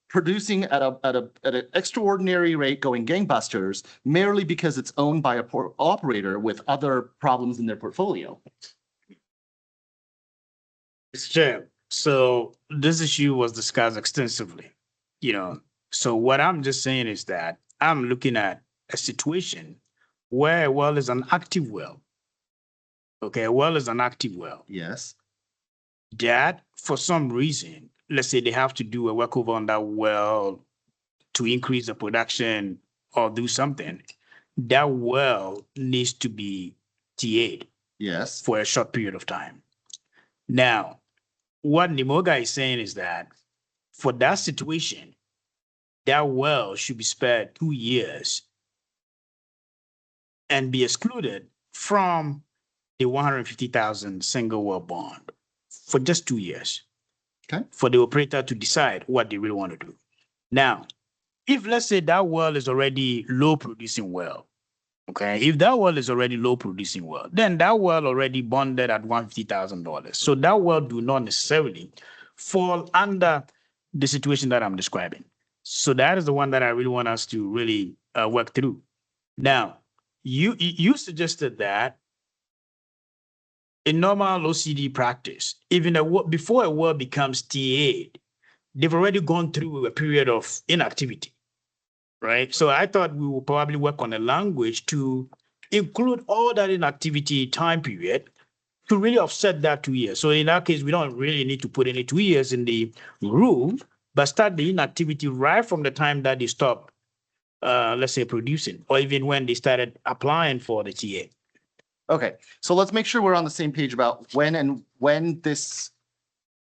producing at an extraordinary rate, going gangbusters, merely because it's owned by a operator with other problems in their portfolio? Mr. Chair, so this issue was discussed extensively, So what I'm just saying is that I'm looking at a situation where a well is an active well. Okay, a well is an active well. Yes. That, for some reason, let's say they have to do a workover on that well to increase the production or do something, that well needs to be TA'd. Yes. For a short period of time. Now, what Nemoga is saying is that for that situation, that well should be spared 2 years and be excluded from the 150,000 single well bond for just 2 years. Okay. For the operator to decide what they really want to do. Now, if let's say that well is already low producing well, okay, if that well is already low producing well, then that well already bonded at $150,000. So that well do not necessarily fall under the situation that I'm describing. So that is the one that I really want us to really work through. Now, you suggested that in normal OCD practice, even before a well becomes TA, they've already gone through a period of inactivity, right? So I thought we would probably work on a language to include all that inactivity time period to really offset that 2 years. So in that case, we don't really need to put any 2 years in the rule, but start the inactivity right from the time that they stop, let's say, producing, or even when they started applying for the TA. Okay, so let's make sure we're on the same page about when this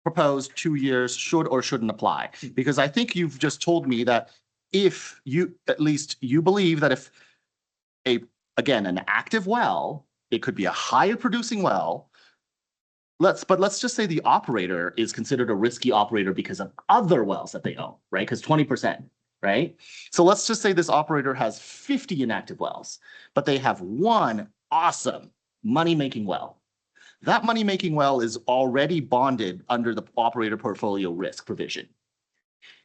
proposed 2 years should or shouldn't apply. Because I think you've just told me that if you, at least you believe that if again, an active well, it could be a higher producing well. But let's just say the operator is considered a risky operator because of other wells that they own, right? Because 20%, right? So let's just say this operator has 50 inactive wells, but they have one awesome money-making well. That money-making well is already bonded under the operator portfolio risk provision.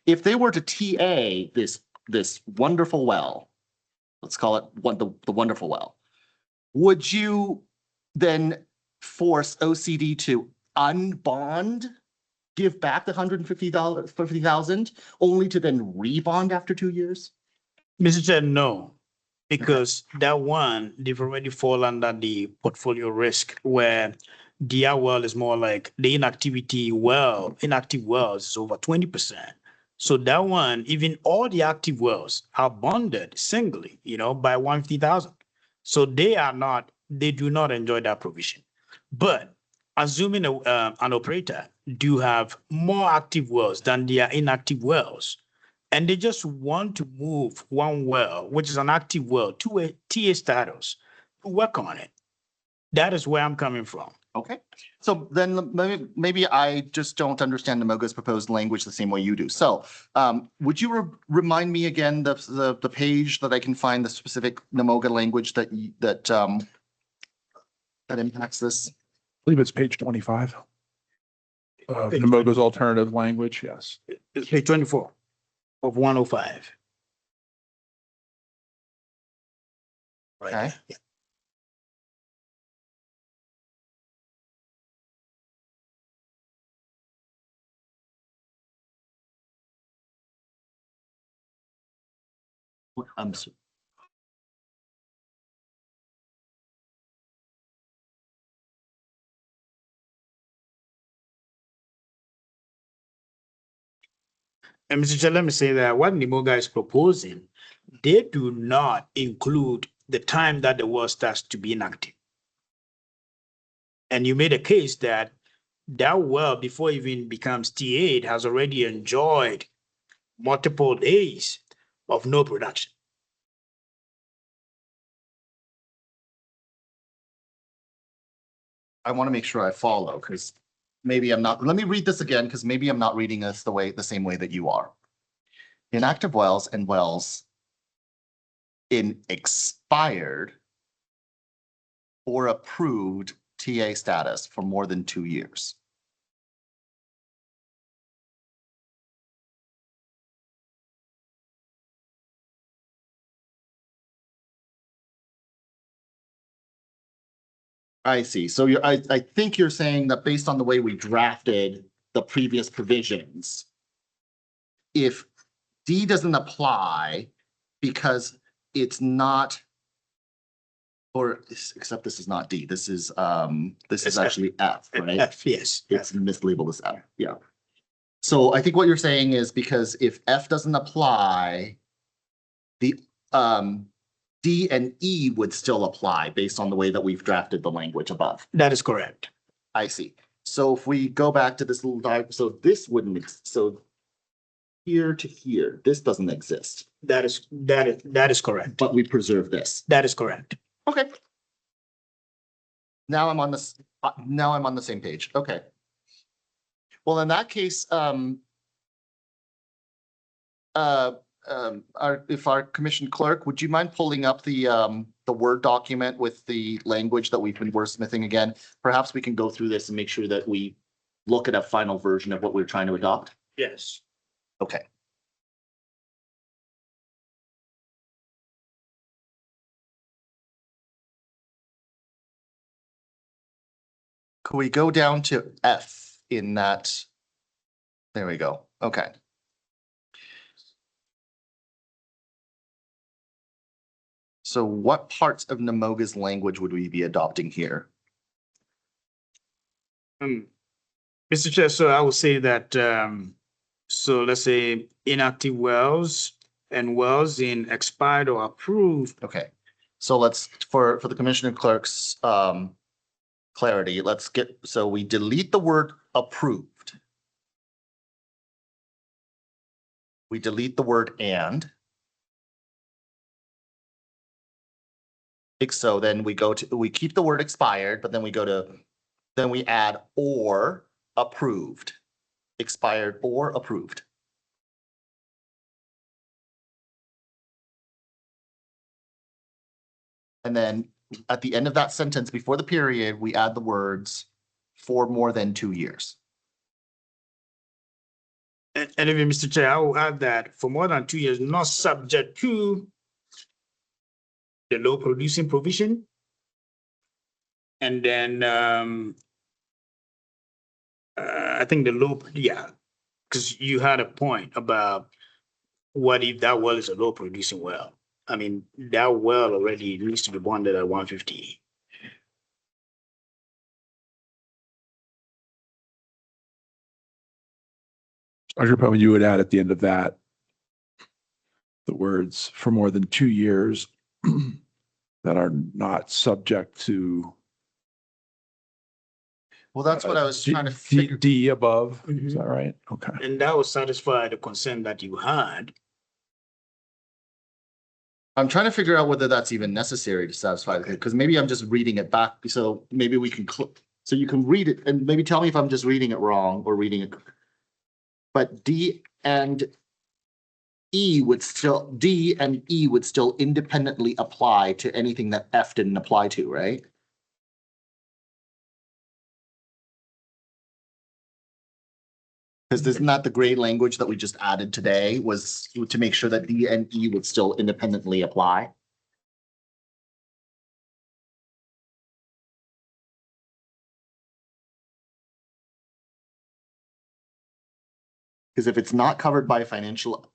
If they were to TA this wonderful well, let's call it the wonderful well, would you then force OCD to unbond, give back the $150,000 only to then rebond after 2 years? Mr. Chair, no, because that one, they've already fall under the portfolio risk where their well is more like the inactive wells is over 20%. So that one, even all the active wells are bonded singly, by 150,000. So they do not enjoy that provision. But assuming an operator do have more active wells than their inactive wells, and they just want to move one well, which is an active well, to a TA status, to work on it. That is where I'm coming from. Okay, so then maybe I just don't understand Namoga's proposed language the same way you do. So would you remind me again the page that I can find the specific Namoga language that impacts this? I believe it's page 25. Page Namoga's alternative language, yes. It's page 24 of 105. Okay. Yeah. I'm sorry. And Mr. Chair, let me say that what Namoga is proposing, they do not include the time that the well starts to be inactive. And you made a case that well, before it even becomes TA, it has already enjoyed multiple days of no production. I want to make sure I follow because maybe I'm not. Let me read this again because maybe I'm not reading this the same way that you are. Inactive wells and wells in expired or approved TA status for more than 2 years. I see. So I think you're saying that based on the way we drafted the previous provisions, if D doesn't apply because it's not, or except this is not D, this is actually F, right? F, yes. It's mislabeled as F, yeah. So I think what you're saying is because if F doesn't apply, the D and E would still apply based on the way that we've drafted the language above. That is correct. I see. So if we go back to this little diagram, so this wouldn't, so here to here, this doesn't exist. That is correct. But we preserve this. That is correct. Okay. Now I'm on this, now I'm on the same page. Okay. Well, in that case, if our commission clerk, would you mind pulling up the Word document with the language that we've been wordsmithing again? Perhaps we can go through this and make sure that we look at a final version of what we're trying to adopt. Yes. Okay. Could we go down to F in that? There we go. Okay. So what parts of Namoga's language would we be adopting here? Mr. Chair, so I would say that, so let's say inactive wells and wells in expired or approved. Okay, so let's, for the commissioner clerk's clarity, let's get, so we delete the word approved. We delete the word and. So then we go to, we keep the word expired, but then we go to, then we add or approved. Expired or approved. And then at the end of that sentence, before the period, we add the words for more than 2 years. And even, Mr. Chair, I will add that for more than 2 years, not subject to the low producing provision. And then, I think the low, yeah, because you had a point about what if that well is a low producing well? I mean, that well already needs to be bonded at 150. Dr. Poe, you would add at the end of that the words for more than 2 years that are not subject to. Well, that's what I was trying to D figure. D above. Mhm. Is that right? Okay. And that would satisfy the concern that you had. I'm trying to figure out whether that's even necessary to satisfy the, because maybe I'm just reading it back. So maybe we can, so you can read it and maybe tell me if I'm just reading it wrong or reading it. But D and E would still, D and E would still independently apply to anything that F didn't apply to, right? Because isn't that the gray language that we just added today was to make sure that D and E would still independently apply? Because if it's not covered by financial,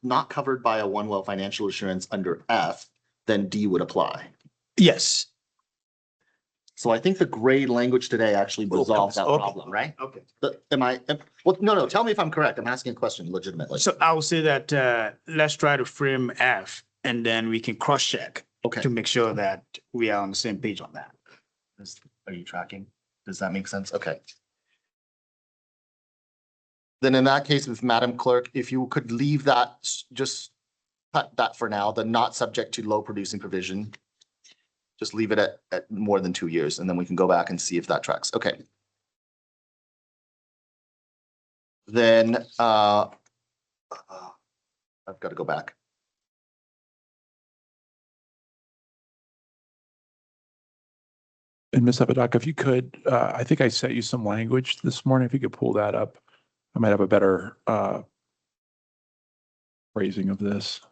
not covered by a one well financial assurance under F, then D would apply. Yes. So I think the gray language today actually resolves that Okay. problem, right? Okay. But well, no, tell me if I'm correct. I'm asking a question legitimately. So I would say that let's try to frame F and then we can cross check Okay, to make sure that we are on the same page on that. are you tracking? Does that make sense? Okay. Then in that case, with Madam Clerk, if you could leave that, just cut that for now, the not subject to low producing provision. Just leave it at more than 2 years, and then we can go back and see if that tracks. Okay. Then I've got to go back. And Ms. Apodaca, if you could, I think I sent you some language this morning. If you could pull that up, I might have a better phrasing of this.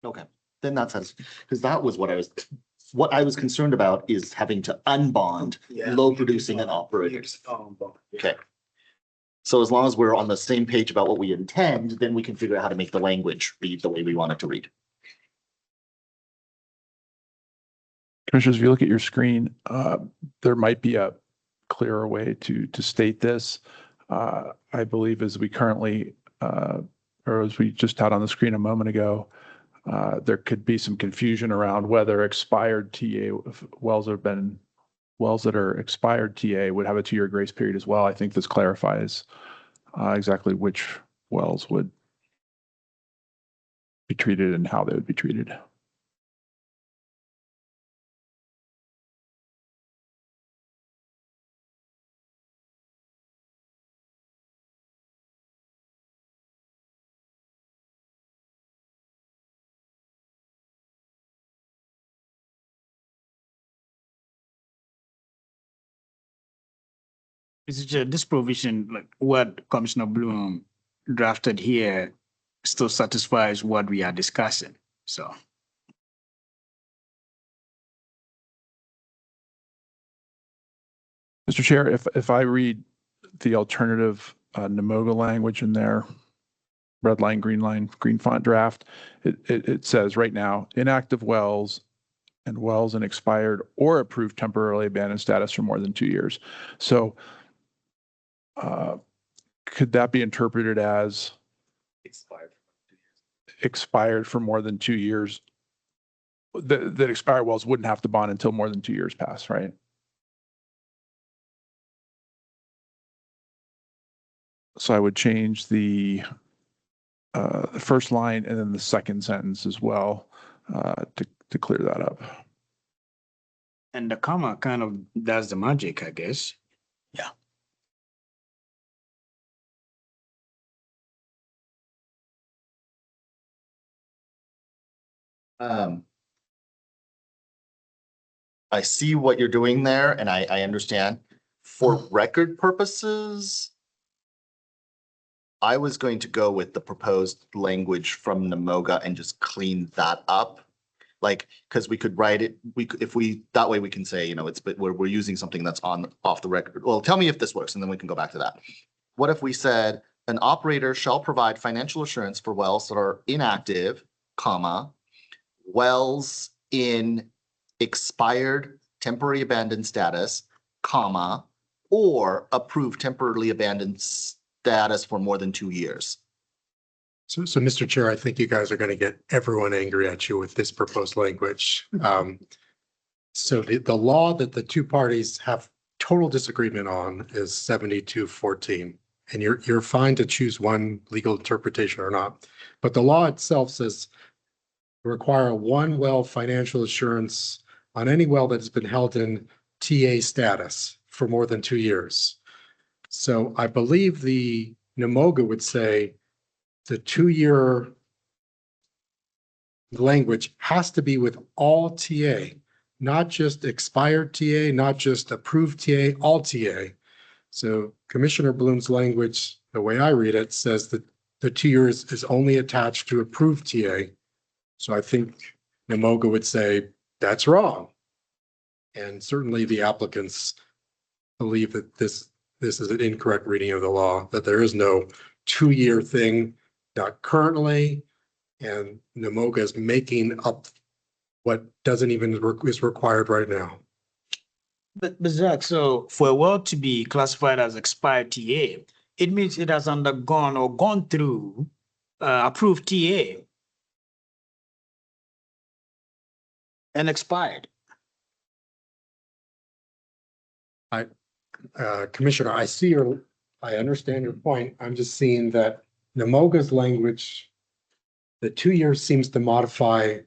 Okay, then that's because that was what I was concerned about is having to unbond low producing and operators. Okay. So as long as we're on the same page about what we intend, then we can figure out how to make the language read the way we want it to read. Commissioners, if you look at your screen, there might be a clearer way to state this. I believe as we currently, or as we just had on the screen a moment ago, there could be some confusion around whether expired TA wells that are expired TA would have a 2-year grace period as well. I think this clarifies exactly which wells would be treated and how they would be treated. Mr. Chair, this provision, like what Commissioner Bloom drafted here, still satisfies what we are discussing. So. Mr. Chair, if I read the alternative NEMOGA language in there, red line, green font draft, it says right now, inactive wells and wells in expired or approved temporarily abandoned status for more than 2 years. So could that be interpreted as expired for more than 2 years? That expired wells wouldn't have to bond until more than 2 years pass, right? So I would change the first line and then the second sentence as well to clear that up. And the comma kind of does the magic, I guess. Yeah. I see what you're doing there and I understand. For record purposes, I was going to go with the proposed language from NEMOGA and just clean that up. Like, because we could write it, that way we can say, you know, but we're using something that's off the record. Well, tell me if this works and then we can go back to that. What if we said an operator shall provide financial assurance for wells that are inactive, comma, wells in expired temporary abandoned status, comma, or approved temporarily abandoned status for more than 2 years. So, Mr. Chair, I think you guys are going to get everyone angry at you with this proposed language. So the law that the two parties have total disagreement on is 7214, and you're fine to choose one legal interpretation or not. But the law itself says require one well financial assurance on any well that has been held in TA status for more than 2 years. So I believe the NEMOGA would say the 2-year language has to be with all TA, not just expired TA, not just approved TA, all TA. So Commissioner Bloom's language, the way I read it, says that the 2 years is only attached to approved TA. So I think NEMOGA would say that's wrong. And certainly the applicants believe that this is an incorrect reading of the law, that there is no 2-year thing, not currently, and NEMOGA is making up what doesn't even is required right now. But Zach, so for a well to be classified as expired TA, it means it has undergone or gone through approved TA and expired. Commissioner, I understand your point. I'm just seeing that NEMOGA's language, the 2 years seems to modify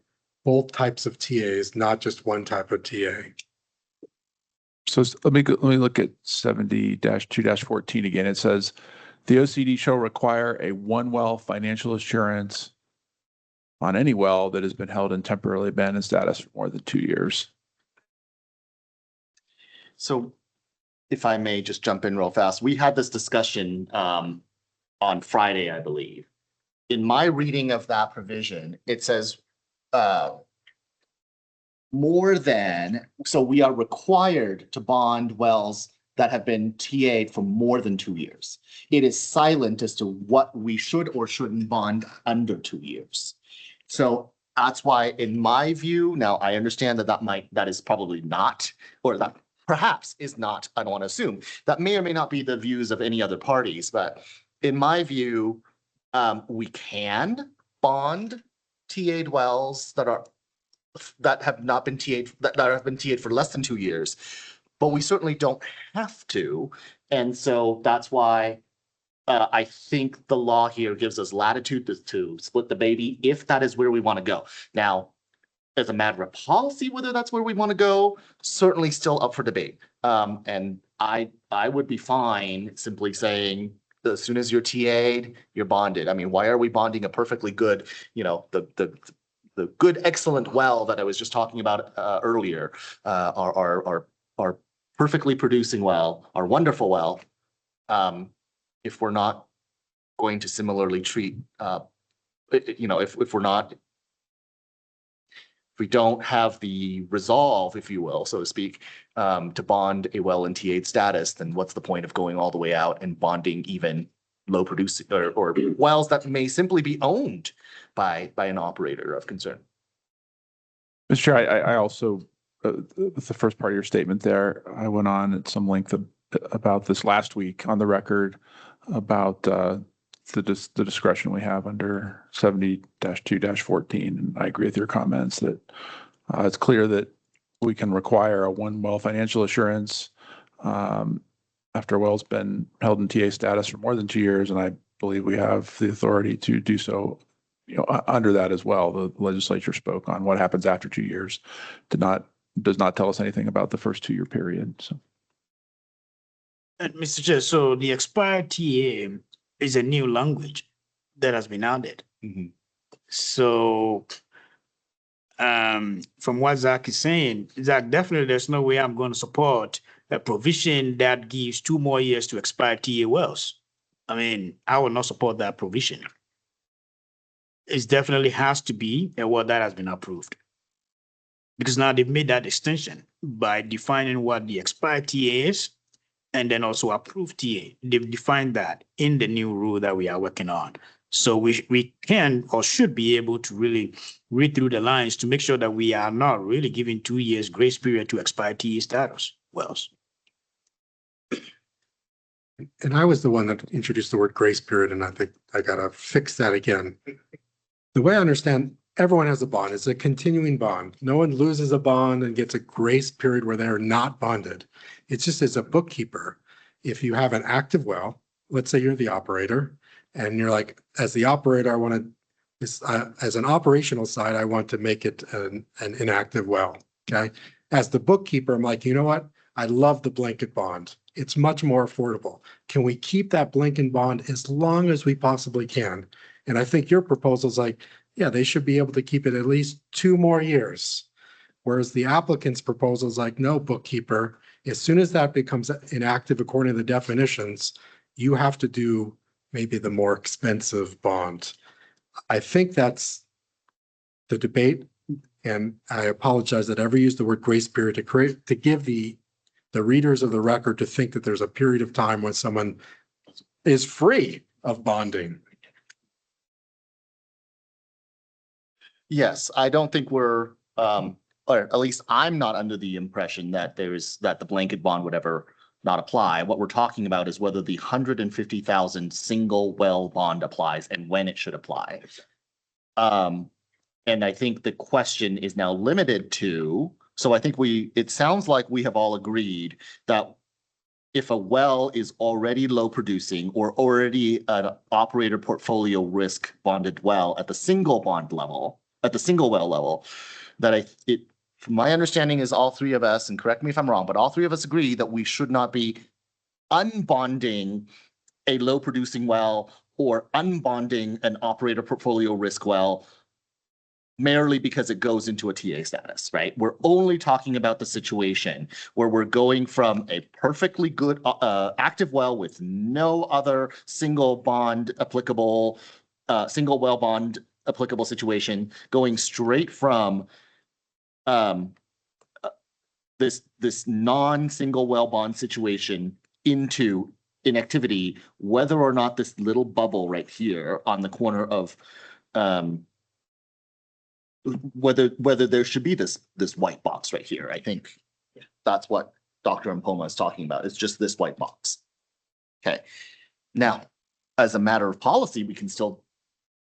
both types of TAs, not just one type of TA. So let me look at 70-2-14 again. It says the OCD shall require a one well financial assurance on any well that has been held in temporarily abandoned status for more than 2 years. So if I may just jump in real fast, we had this discussion on Friday, I believe. In my reading of that provision, it says more than, so we are required to bond wells that have been TA'd for more than 2 years. It is silent as to what we should or shouldn't bond under 2 years. So that's why, in my view, now I understand that is probably not, or that perhaps is not, I don't want to assume, that may or may not be the views of any other parties, but in my view, we can bond TA'd wells that have not been TA'd, that have been TA'd for less than 2 years, but we certainly don't have to. And so that's why I think the law here gives us latitude to split the baby if that is where we want to go. Now, as a matter of policy, whether that's where we want to go, certainly still up for debate. And I would be fine simply saying, as soon as you're TA'd, you're bonded. I mean, why are we bonding a perfectly good, you know, the good, excellent well that I was just talking about earlier, our perfectly producing well, our wonderful well, if we're not going to similarly treat, if we're not, if we don't have the resolve, if you will, so to speak, to bond a well in T8 status, then what's the point of going all the way out and bonding even low producing or wells that may simply be owned by an operator of concern? Mr. Chair, I also, with the first part of your statement there, I went on at some length about this last week on the record about the discretion we have under 70-2-14. And I agree with your comments that it's clear that we can require a one well financial assurance after a well's been held in TA status for more than 2 years. And I believe we have the authority to do so, under that as well. The legislature spoke on what happens after 2 years. Does not tell us anything about the first 2 year period. So. And Mr. Chair, so the expired TA is a new language that has been added. Mhm. So from what Zach is saying, Zach, definitely there's no way I'm going to support a provision that gives 2 more years to expire TA wells. I mean, I will not support that provision. It definitely has to be a well that has been approved. Because now they've made that distinction by defining what the expired TA is and then also approved TA. They've defined that in the new rule that we are working on. So we can or should be able to really read through the lines to make sure that we are not really giving 2 years grace period to expired TA status wells. And I was the one that introduced the word grace period, and I think I gotta fix that again. The way I understand, everyone has a bond. It's a continuing bond. No one loses a bond and gets a grace period where they're not bonded. It's just as a bookkeeper, if you have an active well, let's say you're the operator, and you're like, as the operator, I want to, as an operational side, I want to make it an inactive well, okay? As the bookkeeper, I'm like, you know what? I love the blanket bond. It's much more affordable. Can we keep that blanket bond as long as we possibly can? And I think your proposal is like, yeah, they should be able to keep it at least 2 more years. Whereas the applicant's proposal is like, no, bookkeeper, as soon as that becomes inactive according to the definitions, you have to do maybe the more expensive bond. I think that's the debate. And I apologize that I ever used the word grace period to give the readers of the record to think that there's a period of time when someone is free of bonding. Yes, I don't think we're, or at least I'm not under the impression that that the blanket bond would ever not apply. What we're talking about is whether the 150,000 single well bond applies and when it should apply. And I think the question is now limited to, so I think it sounds like we have all agreed that if a well is already low producing or already an operator portfolio risk bonded well at the single bond level, at the single well level, that from my understanding is all 3 of us, and correct me if I'm wrong, but all 3 of us agree that we should not be unbonding a low producing well or unbonding an operator portfolio risk well merely because it goes into a TA status, right? We're only talking about the situation where we're going from a perfectly good active well with no other single bond applicable, single well bond applicable situation, going straight from this non-single well bond situation into inactivity, whether or not this little bubble right here on the corner of whether there should be this white box right here. I think that's what Dr. Mpoma is talking about. It's just this white box. Okay. Now, as a matter of policy, we can still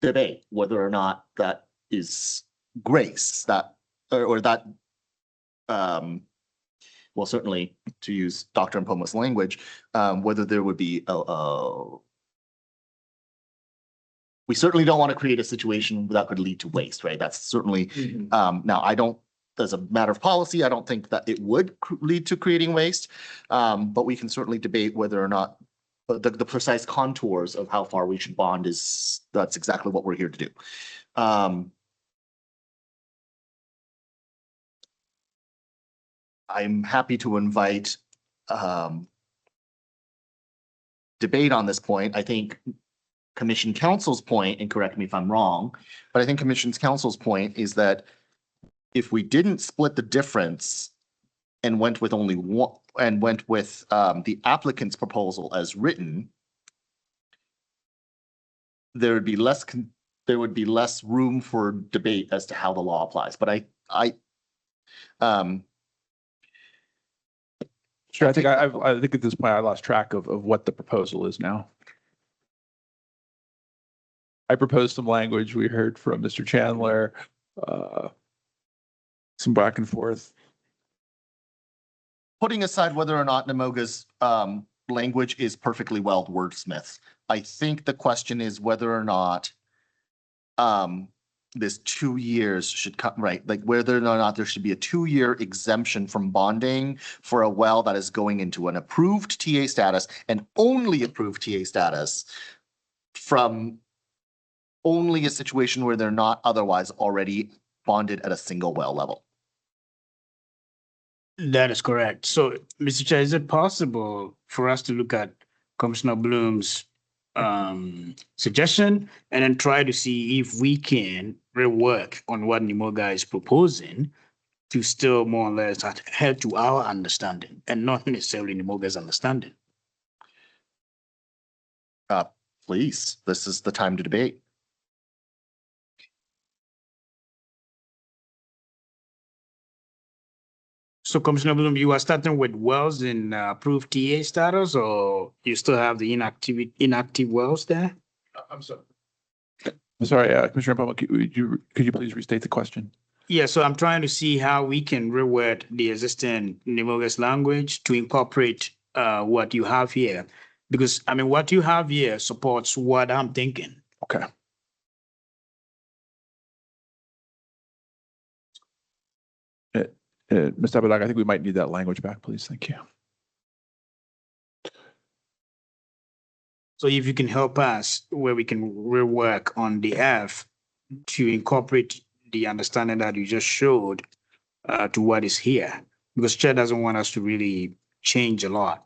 debate whether or not that is grace, that or that well, certainly to use Dr. Mpoma's language, whether there would be we certainly don't want to create a situation that could lead to waste, right? That's certainly, now I don't, as a matter of policy, I don't think that it would lead to creating waste, but we can certainly debate whether or not the precise contours of how far we should bond that's exactly what we're here to do. I'm happy to invite debate on this point. I think Commission Counsel's point, and correct me if I'm wrong, but I think Commission's Counsel's point is that if we didn't split the difference and went with only one, and went with the applicant's proposal as written, there would be less room for debate as to how the law applies. But Sure, I think I think at this point I lost track of what the proposal is now. I proposed some language. We heard from Mr. Chandler, some back and forth. putting aside whether or not Namoga's language is perfectly well wordsmithed, I think the question is whether or not this 2 years should come, right? Like whether or not there should be a 2-year exemption from bonding for a well that is going into an approved TA status and only approved TA status from only a situation where they're not otherwise already bonded at a single well level. That is correct. So, Mr. Chair, is it possible for us to look at Commissioner Bloom's suggestion and then try to see if we can rework on what Namoga is proposing to still more or less adhere to our understanding and not necessarily Namoga's understanding? Please, this is the time to debate. So, Commissioner Bloom, you are starting with wells in approved TA status, or you still have the inactive wells there? I'm sorry. I'm sorry, Commissioner Palmer, could you please restate the question? Yeah, so I'm trying to see how we can reword the existing Namoga's language to incorporate what you have here. Because, I mean, what you have here supports what I'm thinking. Okay. Mr. Abadag, I think we might need that language back, please. Thank you. So if you can help us where we can rework on the F to incorporate the understanding that you just showed to what is here, because Chair doesn't want us to really change a lot.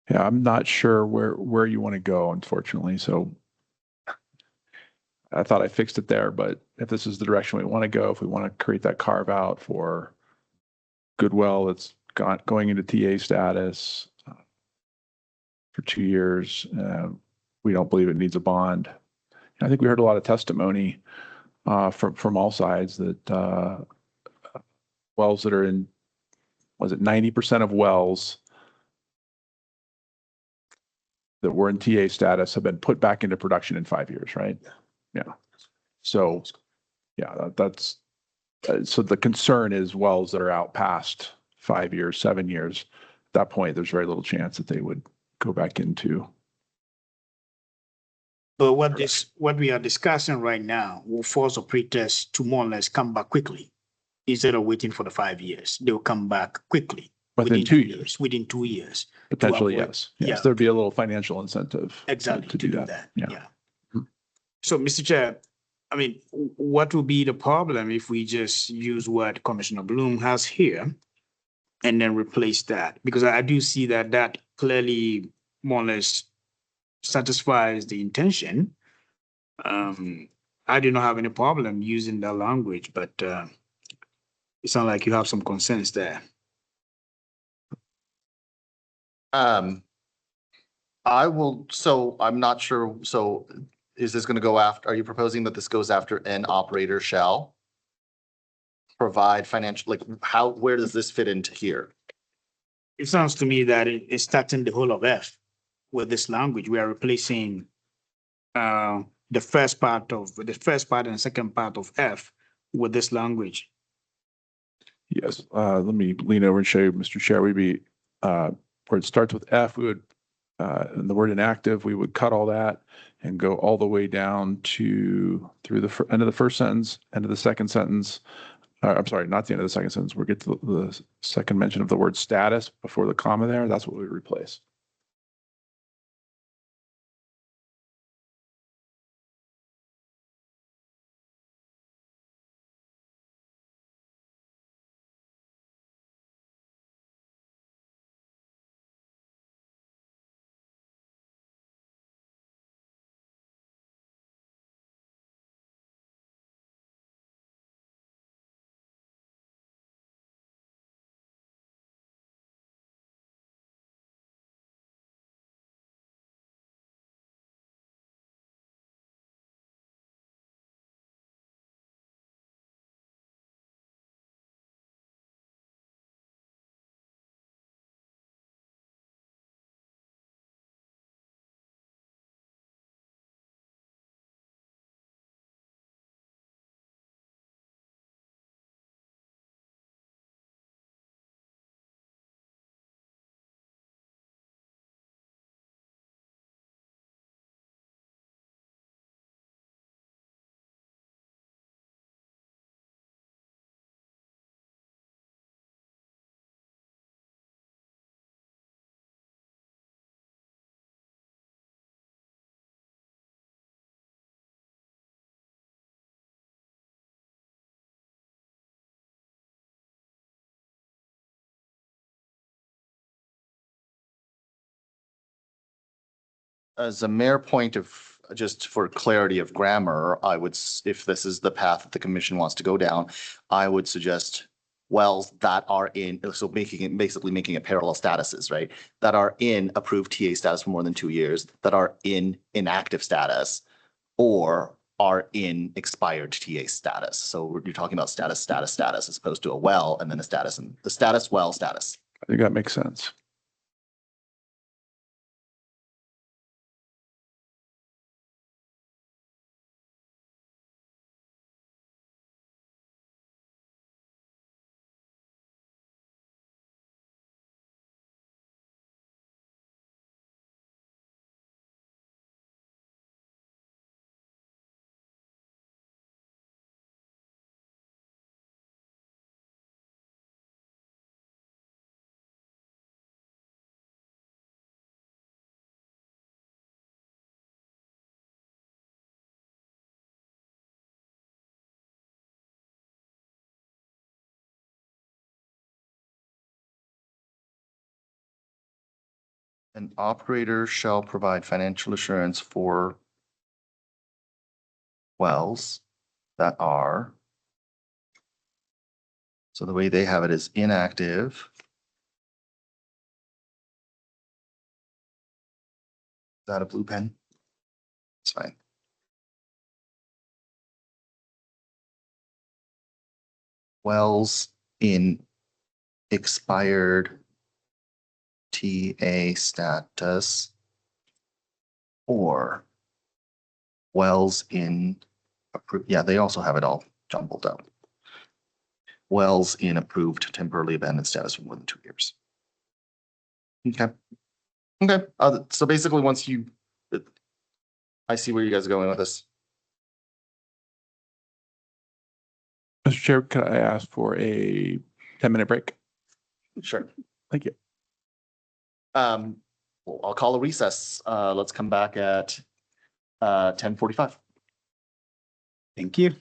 Yeah, I'm not sure where you want to go, unfortunately. So I thought I fixed it there, but if this is the direction we want to go, if we want to create that carve out for Goodwill that's going into TA status for 2 years, we don't believe it needs a bond. I think we heard a lot of testimony from all sides that wells that are in, was it 90% of wells that were in TA status have been put back into production in 5 years, right? Yeah. So, yeah, that's, so the concern is wells that are out past 5 years, 7 years. At that point, there's very little chance that they would go back into. But what we are discussing right now will force operators to more or less come back quickly instead of waiting for the 5 years. They will come back quickly. Within 2 years. Within 2 years. Potentially, avoid- yes. yeah. Yes, there'd be a little financial incentive Exactly, to do that. Yeah. So, Mr. Chair, I mean, what would be the problem if we just use what Commissioner Bloom has here and then replace that? Because I do see that that clearly more or less satisfies the intention. I do not have any problem using that language, but it sounds like you have some concerns there. I will, so I'm not sure, so is this gonna go after, are you proposing that this goes after an operator shall provide financial, like how, where does this fit into here? It sounds to me that it's starting the whole of F with this language. We are replacing the first part and second part of F with this language. Yes, let me lean over and show you, Mr. Chair, we'd be, where it starts with F, we would and the word inactive, we would cut all that and go all the way down to through the end of the first sentence, end of the second sentence. I'm sorry, not the end of the second sentence. We'll get to the second mention of the word status before the comma there. That's what we replace. As a mere point of, just for clarity of grammar, I would, if this is the path that the commission wants to go down, I would suggest wells that are in, so making it, basically making it parallel statuses, right? That are in approved TA status for more than 2 years, that are in inactive status, or are in expired TA status. So you're talking about status, as opposed to a well and then a status, and the status, well, status. I think that makes sense. An operator shall provide financial assurance for wells that are, so the way they have it is inactive. Is that a blue pen? It's fine. Wells in expired TA status or wells in approved, yeah, they also have it all jumbled up. Wells in approved temporarily abandoned status for more than 2 years. Okay. Okay, so basically once you, I see where you guys are going with this. Mr. Chair, could I ask for a 10-minute break? Sure. Thank you. Well, I'll call a recess. Let's come back at 10:45. Thank you.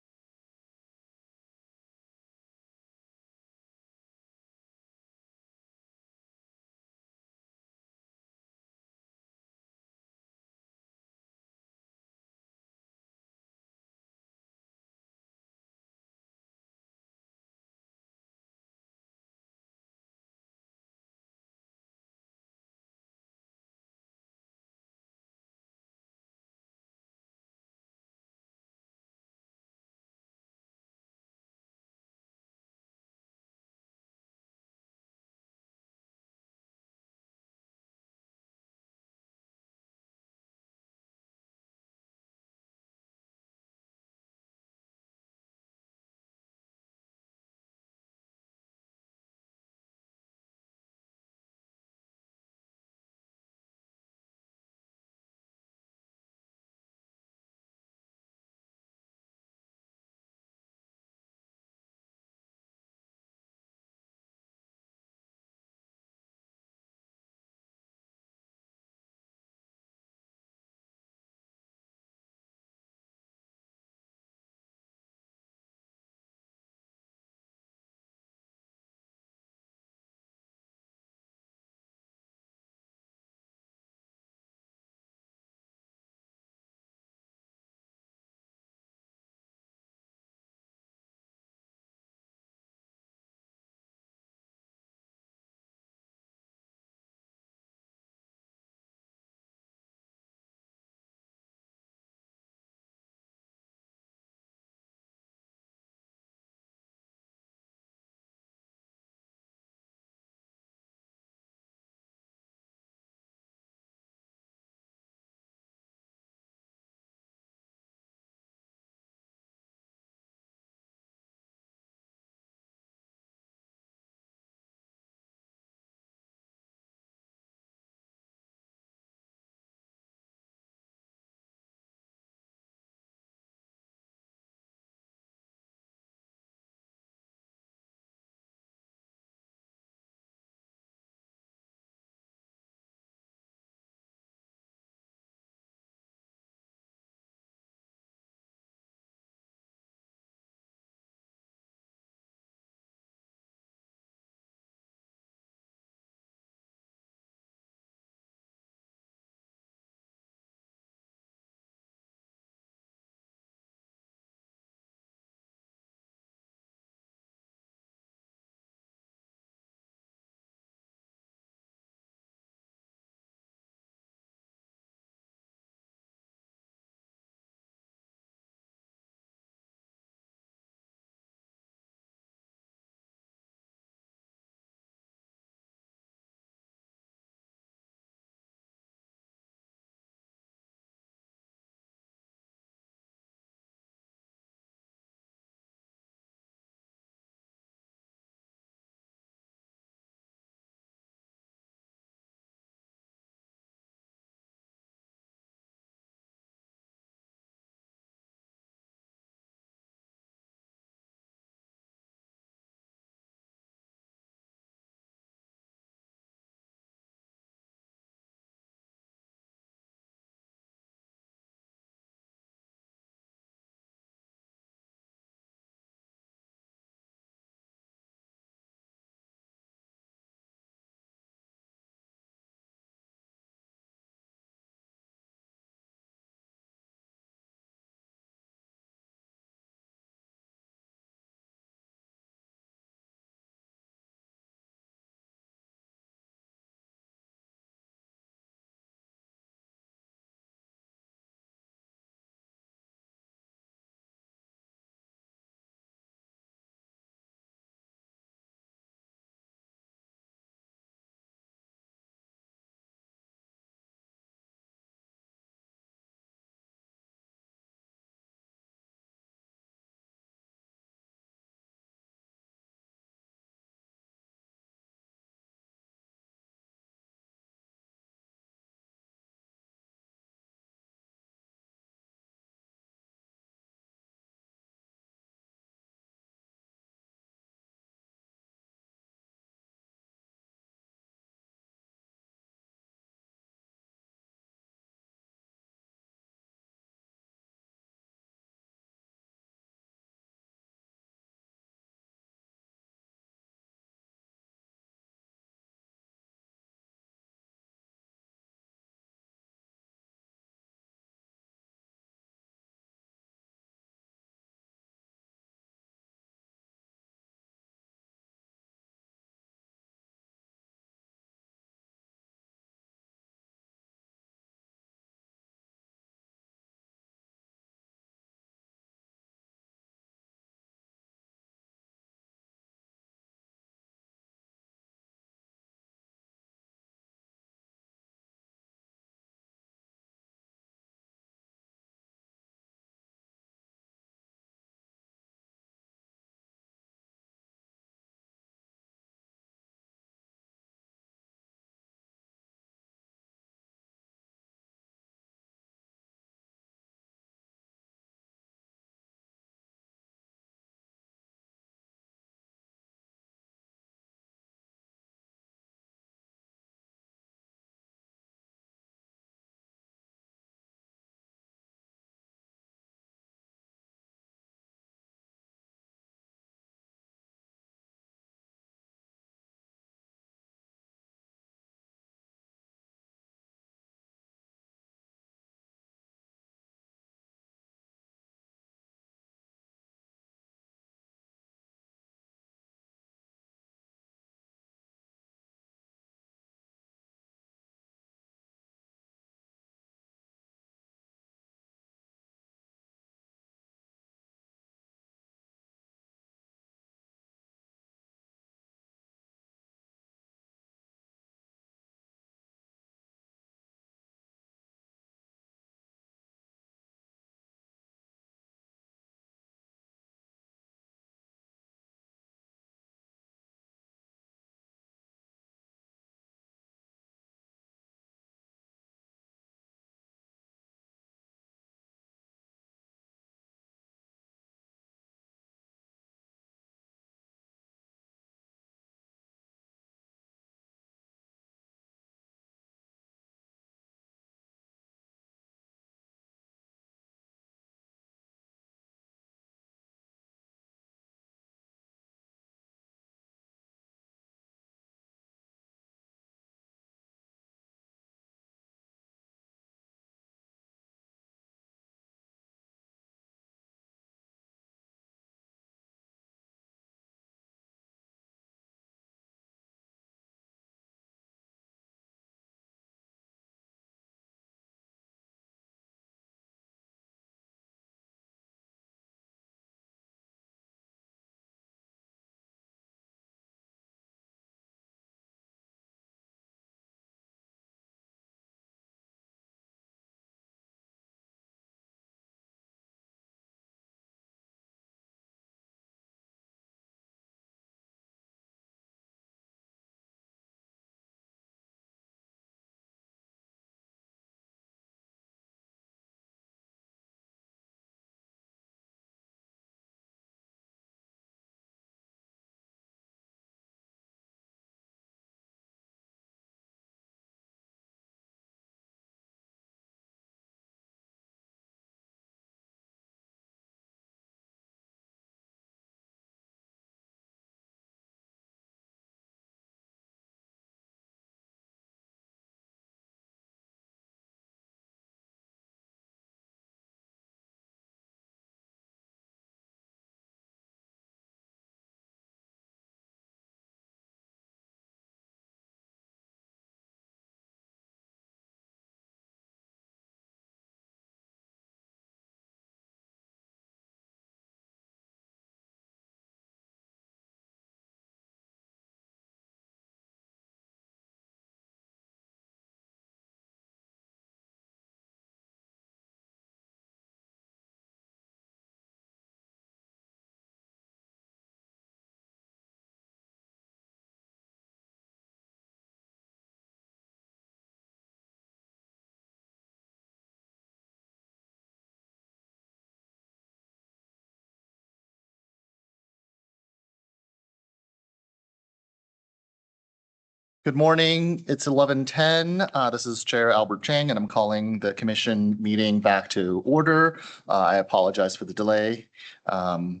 Good morning. It's 11:10. This is Chair Albert Chang, and I'm calling the commission meeting back to order. I apologize for the delay. I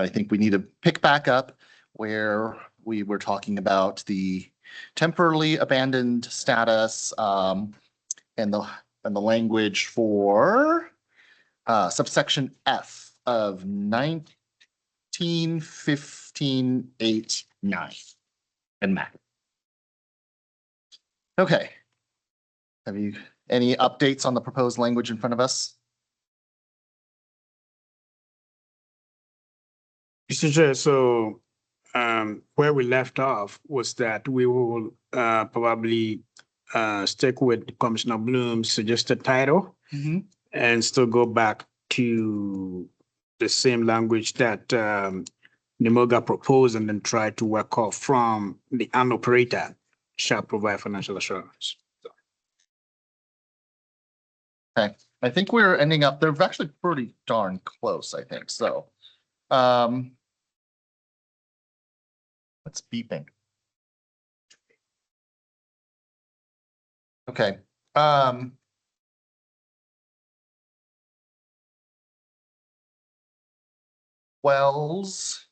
think we need to pick back up where we were talking about the temporarily abandoned status and the language for subsection F of 1915-8-9 and MAC. Okay. Have you any updates on the proposed language in front of us? Mr. Chair, so where we left off was that we will probably stick with Commissioner Bloom's suggested title and still go back to the same language that Nimoga proposed and then try to work off from the an operator shall provide financial assurance. Okay, I think we're ending up, they're actually pretty darn close, I think, so. What's beeping? Okay, Wells.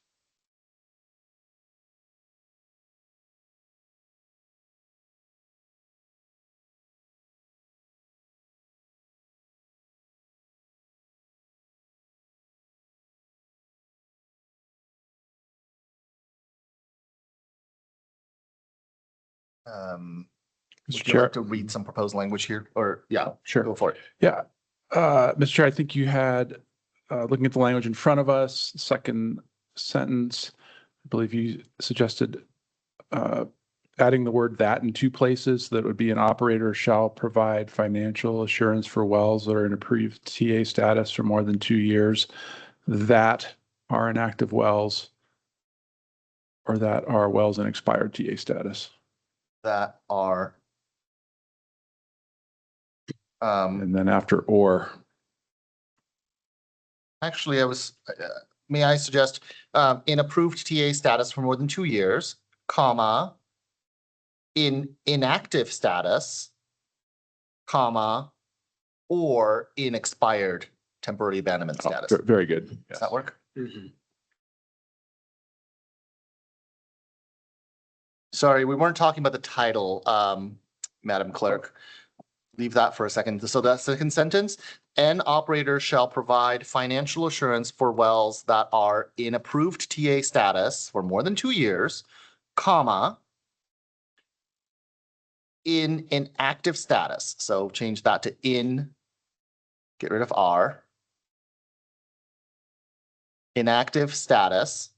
Mr. Would you Chair. like to read some proposed language here, or, yeah, Sure. go for it. Yeah. Mr. Chair, I think you had, looking at the language in front of us, second sentence, I believe you suggested adding the word that in two places. That would be an operator shall provide financial assurance for wells that are in approved TA status for more than 2 years that are inactive wells or that are wells in expired TA status. That are. And then after or. Actually, may I suggest, in approved TA status for more than 2 years, comma, in inactive status, comma, or in expired temporary abandonment Oh, status. very good. Does Yes. that work? Sorry, we weren't talking about the title, Madam Clerk. Leave that for a second. So that second sentence, an operator shall provide financial assurance for wells that are in approved TA status for more than 2 years, comma, in inactive status. So change that to in, get rid of R. Inactive status.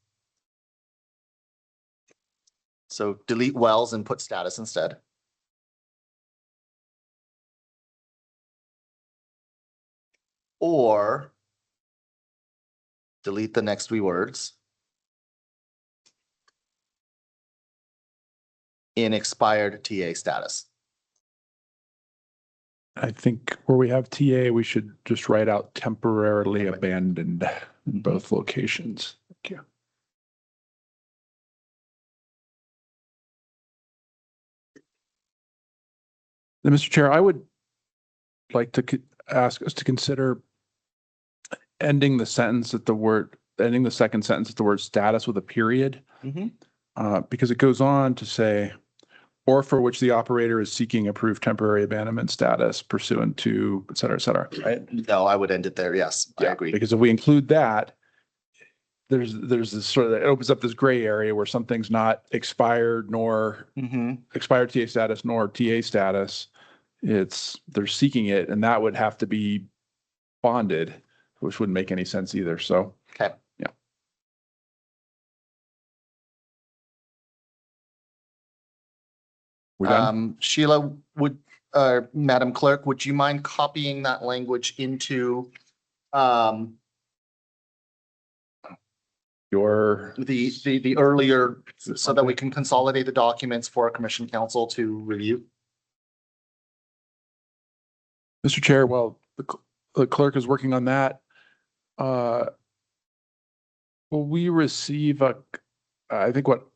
So delete wells and put status instead. Or delete the next 3 words. In expired TA status. I think where we have TA, we should just write out temporarily abandoned in both locations. Thank you. Then, Mr. Chair, I would like to ask us to consider ending the second sentence at the word status with a period. Because it goes on to say, or for which the operator is seeking approved temporary abandonment status pursuant to, et cetera, right? No, I would end it there. Yes, I agree. Because if we include that, there's this sort of, it opens up this gray area where something's not expired nor expired TA status nor TA status. They're seeking it, and that would have to be bonded, which wouldn't make any sense either. So, okay. Yeah. We're done. Sheila, Madam Clerk, would you mind copying that language into the earlier, so that we can consolidate the documents for our commission council to review? Mr. Chair, while the clerk is working on that, will we receive I think what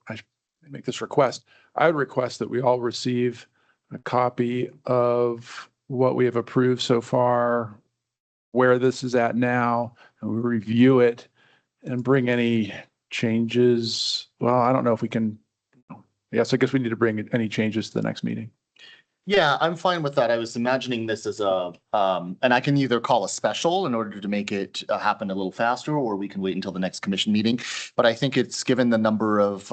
make this request. I would request that we all receive a copy of what we have approved so far, where this is at now, and we review it and bring any changes. Well, I don't know if we can. Yes, I guess we need to bring any changes to the next meeting. Yeah, I'm fine with that. I was imagining this as a, and I can either call a special in order to make it happen a little faster, or we can wait until the next commission meeting. But I think it's given the number of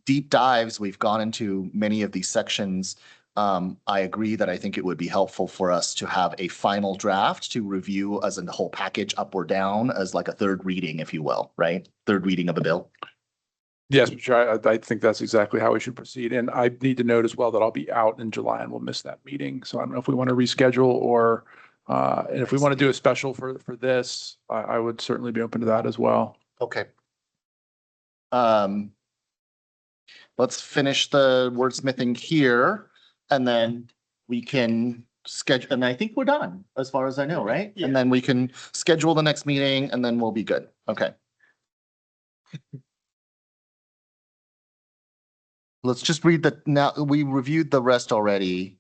deep dives we've gone into many of these sections. I agree that I think it would be helpful for us to have a final draft to review as a whole package up or down as like a third reading, if you will, right? Third reading of a bill. Yes, Mr. Chair, I think that's exactly how we should proceed. And I need to note as well that I'll be out in July and we'll miss that meeting. So I don't know if we want to reschedule or, and if we want to do a special for this, I would certainly be open to that as well. Okay. Let's finish the wordsmithing here and then we can schedule, and I think we're done as far as I know, right? Yeah. And then we can schedule the next meeting and then we'll be good. Okay. Let's just read the, now we reviewed the rest already.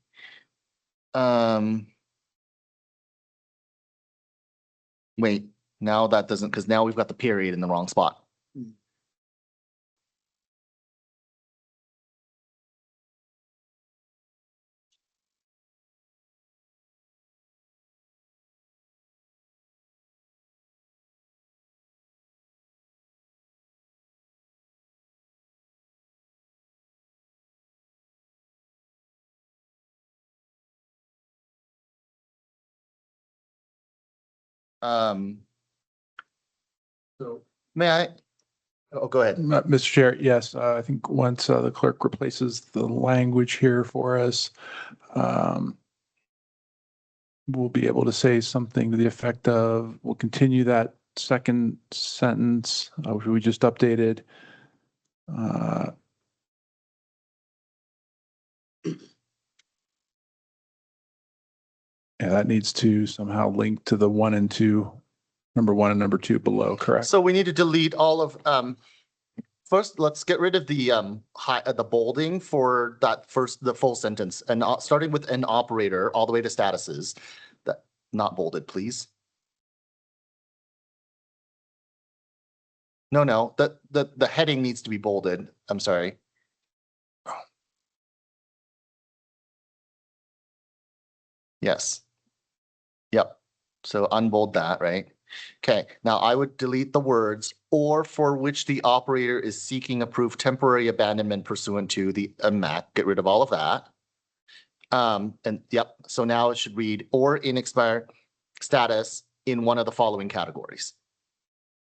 Wait, now that doesn't, because now we've got the period in the wrong spot. So, May I? Oh, go ahead. Mr. Chair, yes, I think once the clerk replaces the language here for us, we'll be able to say something to the effect of, we'll continue that second sentence, which we just updated. Yeah, that needs to somehow link to the 1 and 2, number 1 and number 2 below, correct? So we need to delete all of, first, let's get rid of the the bolding for that first, the full sentence, and starting with an operator all the way to statuses. That, not bolded, please. No, the heading needs to be bolded. I'm sorry. Yes. Yep. So unbold that, right? Okay, now I would delete the words or for which the operator is seeking approved temporary abandonment pursuant to the MAC. Get rid of all of that. And yep, so now it should read or in expired status in one of the following categories.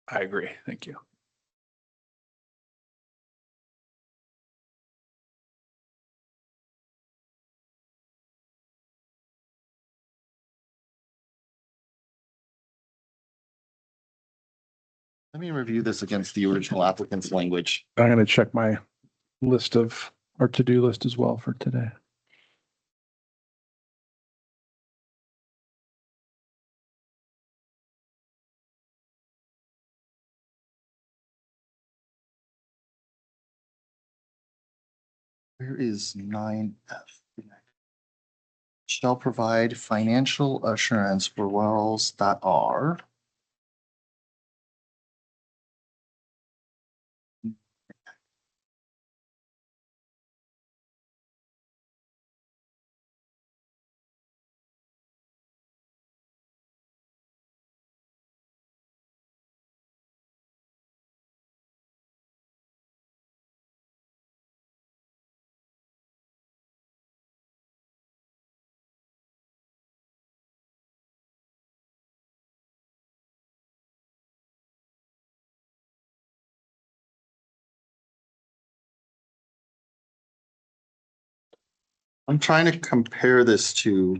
I agree. Thank you. Let me review this against the original applicant's language. I'm going to check my list of our to-do list as well for today. Where is 9F? Shall provide financial assurance for wells that are. I'm trying to compare this to.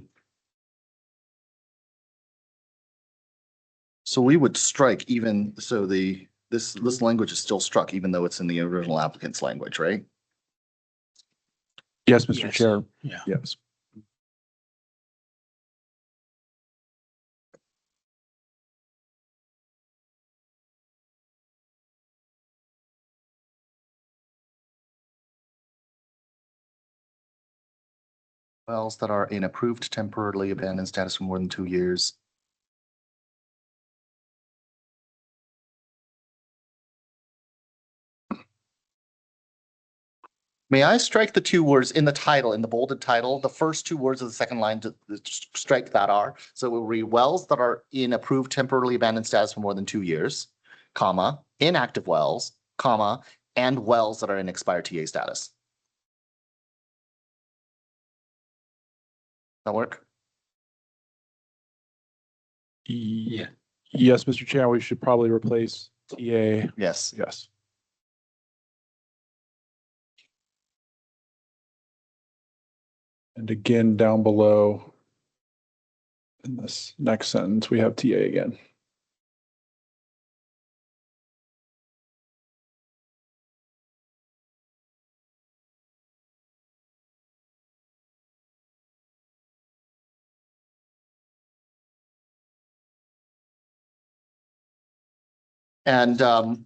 So we would strike even, so this language is still struck even though it's in the original applicant's language, right? Yes, Mr. Yes. Chair. Yeah. Yes. Wells that are in approved temporarily abandoned status for more than 2 years. May I strike the 2 words in the title, in the bolded title, the first 2 words of the second line to strike that are. So it will read wells that are in approved temporarily abandoned status for more than 2 years, comma, inactive wells, comma, and wells that are in expired TA status. That work? Yeah. Yes, Mr. Chair, we should probably replace TA. Yes. Yes. And again, down below in this next sentence, we have TA again. And all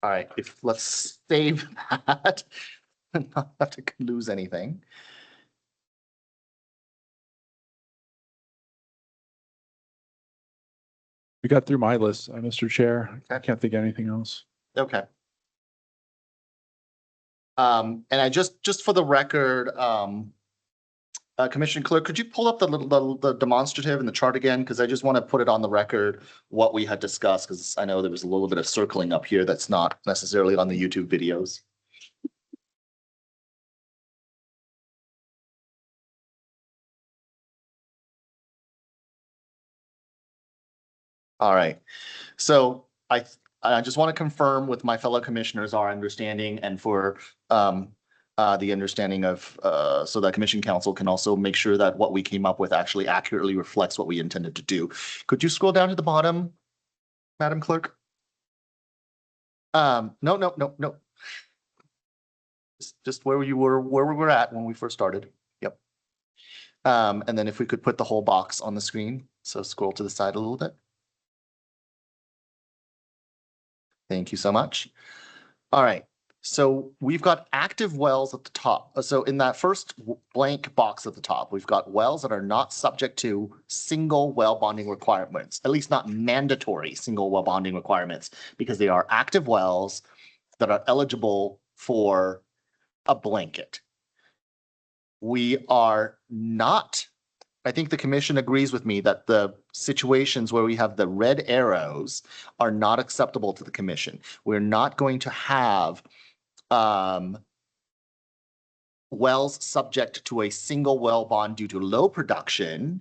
right, let's save that and not have to lose anything. We got through my list, Mr. Chair. I Okay. can't think of anything else. Okay. And I just for the record, Commissioner Clerk, could you pull up the demonstrative and the chart again? Because I just want to put it on the record what we had discussed, because I know there was a little bit of circling up here that's not necessarily on the YouTube videos. All right, so I just want to confirm with my fellow commissioners our understanding and for the understanding of so that Commission Council can also make sure that what we came up with actually accurately reflects what we intended to do. Could you scroll down to the bottom, Madam Clerk? No. Just where we were at when we first started. Yep. And then if we could put the whole box on the screen, so scroll to the side a little bit. Thank you so much. All right, so we've got active wells at the top. So in that first blank box at the top, we've got wells that are not subject to single well bonding requirements, at least not mandatory single well bonding requirements, because they are active wells that are eligible for a blanket. We are not, I think the commission agrees with me that the situations where we have the red arrows are not acceptable to the commission. We're not going to have wells subject to a single well bond due to low production.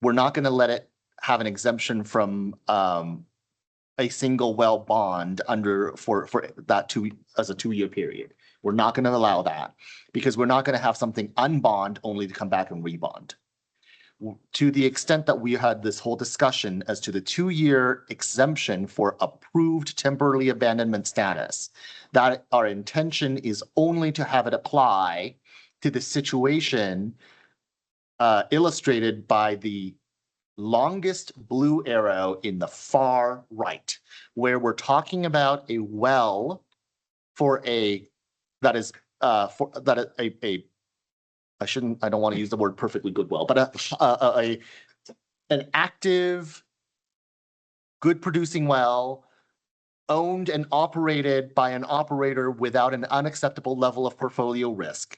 We're not going to let it have an exemption from a single well bond under for that as a 2-year period. We're not going to allow that because we're not going to have something unbond only to come back and rebond. To the extent that we had this whole discussion as to the 2-year exemption for approved temporary abandonment status, that our intention is only to have it apply to the situation illustrated by the longest blue arrow in the far right, where we're talking about a well for a that is for that a I don't want to use the word perfectly good well, but an active, good producing well owned and operated by an operator without an unacceptable level of portfolio risk,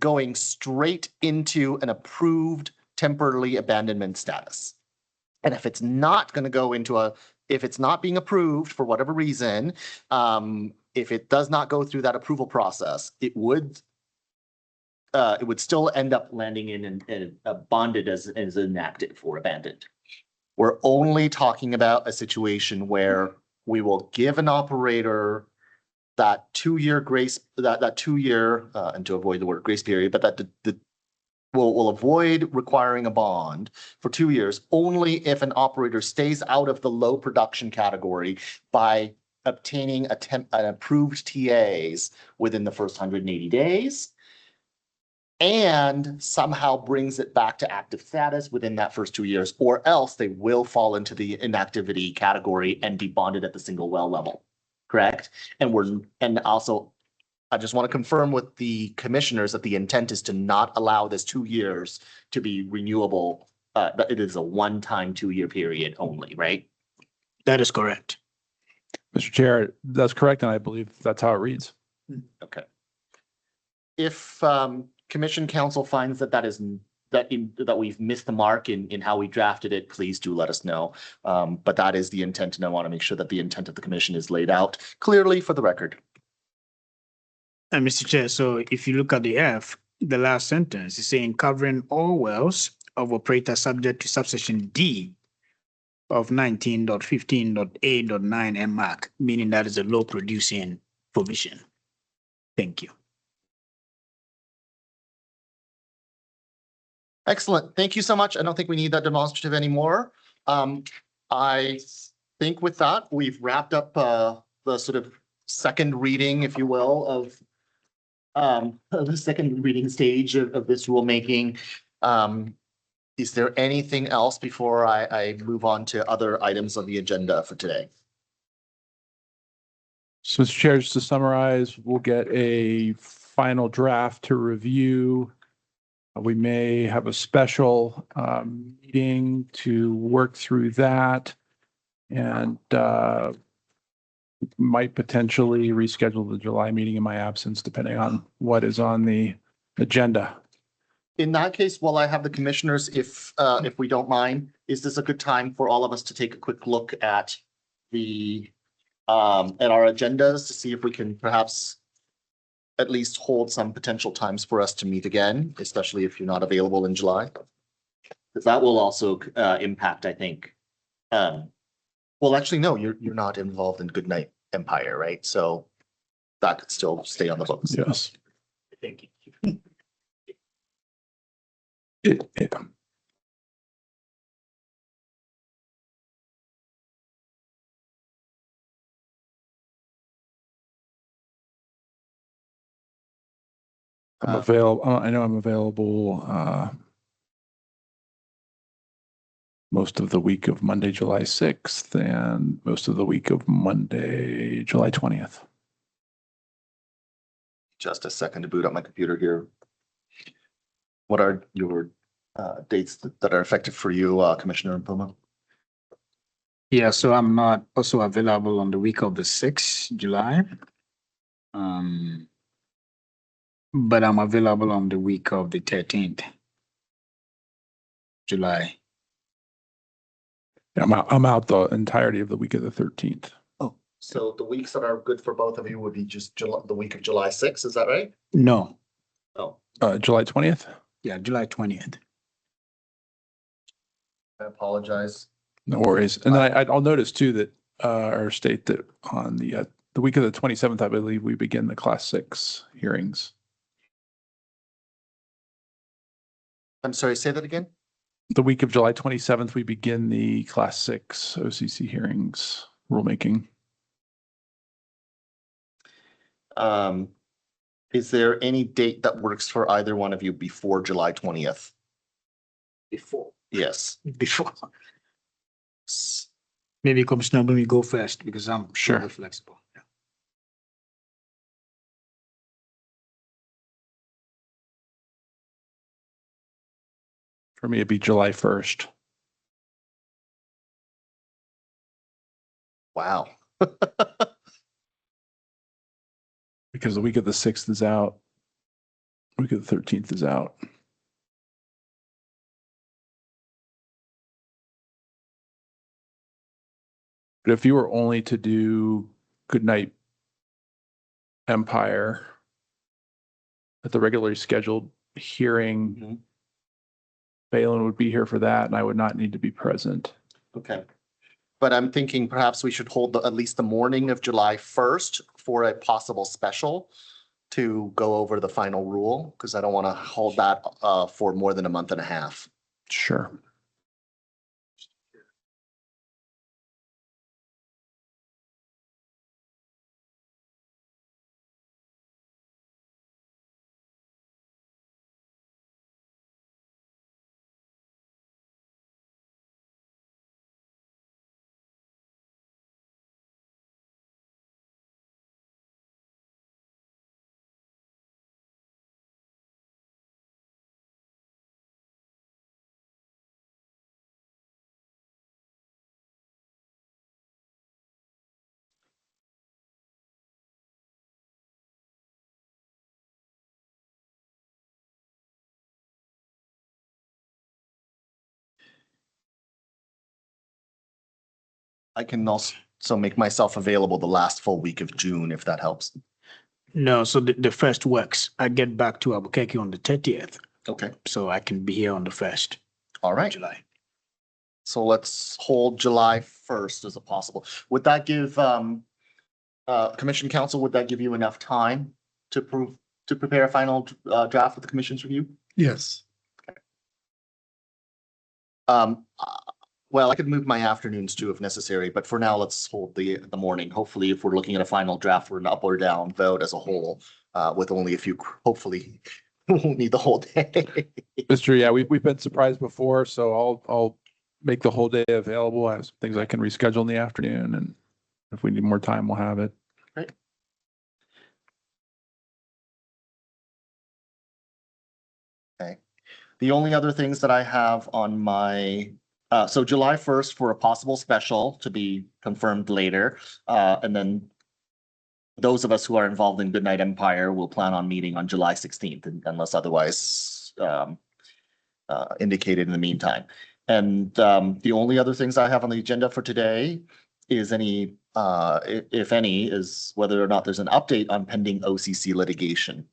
going straight into an approved temporary abandonment status. And if it's not going to go into if it's not being approved for whatever reason, if it does not go through that approval process, it would still end up landing in bonded as inactive or abandoned. We're only talking about a situation where we will give an operator that 2-year grace, that 2-year, and to avoid the word grace period, but that will avoid requiring a bond for 2 years only if an operator stays out of the low production category by obtaining an approved TAs within the first 180 days and somehow brings it back to active status within that first 2 years, or else they will fall into the inactivity category and be bonded at the single well level. Correct? And also I just want to confirm with the commissioners that the intent is to not allow this 2 years to be renewable. That it is a one-time 2-year period only, right? That is correct. Mr. Chair, that's correct, and I believe that's how it reads. Okay. If commission council finds that that we've missed the mark in how we drafted it, please do let us know. But that is the intent, and I want to make sure that the intent of the commission is laid out clearly for the record. And Mr. Chair, so if you look at the F, the last sentence is saying covering all wells of operator subject to subsection D of 19.15.8.9 MMAC, meaning that is a low producing provision. Thank you. Excellent. Thank you so much. I don't think we need that demonstrative anymore. I think with that, we've wrapped up the sort of second reading, if you will, of the second reading stage of this rulemaking. Is there anything else before I move on to other items on the agenda for today? So, Mr. Chair, just to summarize, we'll get a final draft to review. We may have a special meeting to work through that, and might potentially reschedule the July meeting in my absence, depending on what is on the agenda. In that case, while I have the commissioners, if we don't mind, is this a good time for all of us to take a quick look at the at our agendas to see if we can perhaps at least hold some potential times for us to meet again, especially if you're not available in July? Because that will also impact, I think. Well, actually, no, you're not involved in Goodnight Empire, right? So that could still stay on the books. Yes. Thank you. I'm available. I know I'm available most of the week of Monday, July 6th, and most of the week of Monday, July 20th. Just a second to boot up my computer here. What are your dates that are effective for you, Commissioner Mpuma? Yeah, so I'm not also available on the week of the 6th July. But I'm available on the week of the 13th July. I'm out the entirety of the week of the 13th. Oh, so the weeks that are good for both of you would be just the week of July 6th, is that right? No, Oh, July 20th? yeah, July 20th. I apologize. No worries. And then I'll notice too that or state that on the week of the 27th, I believe we begin the Class 6 hearings. I'm sorry, say that again? The week of July 27th, we begin the Class 6 OCC hearings rulemaking. Is there any date that works for either one of you before July 20th? Before. Yes. Before. Maybe Commissioner Blumi go first because I'm Sure. very flexible. Yeah. For me, it'd be July 1st. Wow. Because the week of the 6th is out. Week of the 13th is out. But if you were only to do Goodnight Empire at the regularly scheduled hearing, Mhm. Balin would be here for that, and I would not need to be present. Okay. But I'm thinking perhaps we should hold at least the morning of July 1st for a possible special to go over the final rule, because I don't want to hold that for more than a month and a half. Sure. I can also make myself available the last full week of June, if that helps. No, so the first works. I get back to Albuquerque on the 30th, Okay, so I can be here on the 1st all of right. July. So let's hold July 1st as a possible. Would that give, Commission Council, would that give you enough time to prepare a final, draft with the commission's review? Yes. Well, I could move my afternoons too if necessary, but for now, let's hold the morning. Hopefully, if we're looking at a final draft for an up or down vote as a whole, with only a few, hopefully, we won't need the whole day. Mr. Yeah, we've been surprised before, so I'll make the whole day available. I have some things I can reschedule in the afternoon, and if we need more time, we'll have it. Okay. The only other things that I have on my, so July 1st for a possible special to be confirmed later. And then those of us who are involved in Goodnight Empire will plan on meeting on July 16th unless otherwise indicated in the meantime. And the only other things I have on the agenda for today is any, if any, is whether or not there's an update on pending OCC litigation.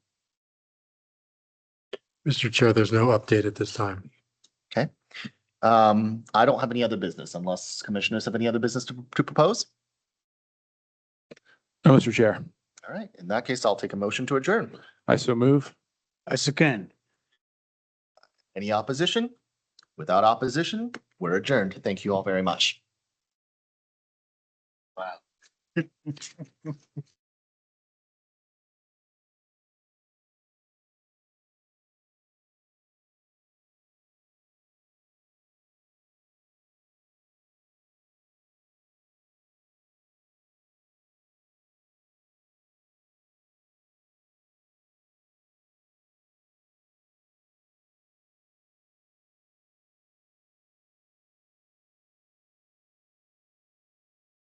Mr. Chair, there's no update at this time. Okay. I don't have any other business unless commissioners have any other business to propose. No, Mr. Chair, All right. In that case, I'll take a motion to adjourn. I so move. I second. Any opposition? Without opposition, we're adjourned. Thank you all very much. Wow.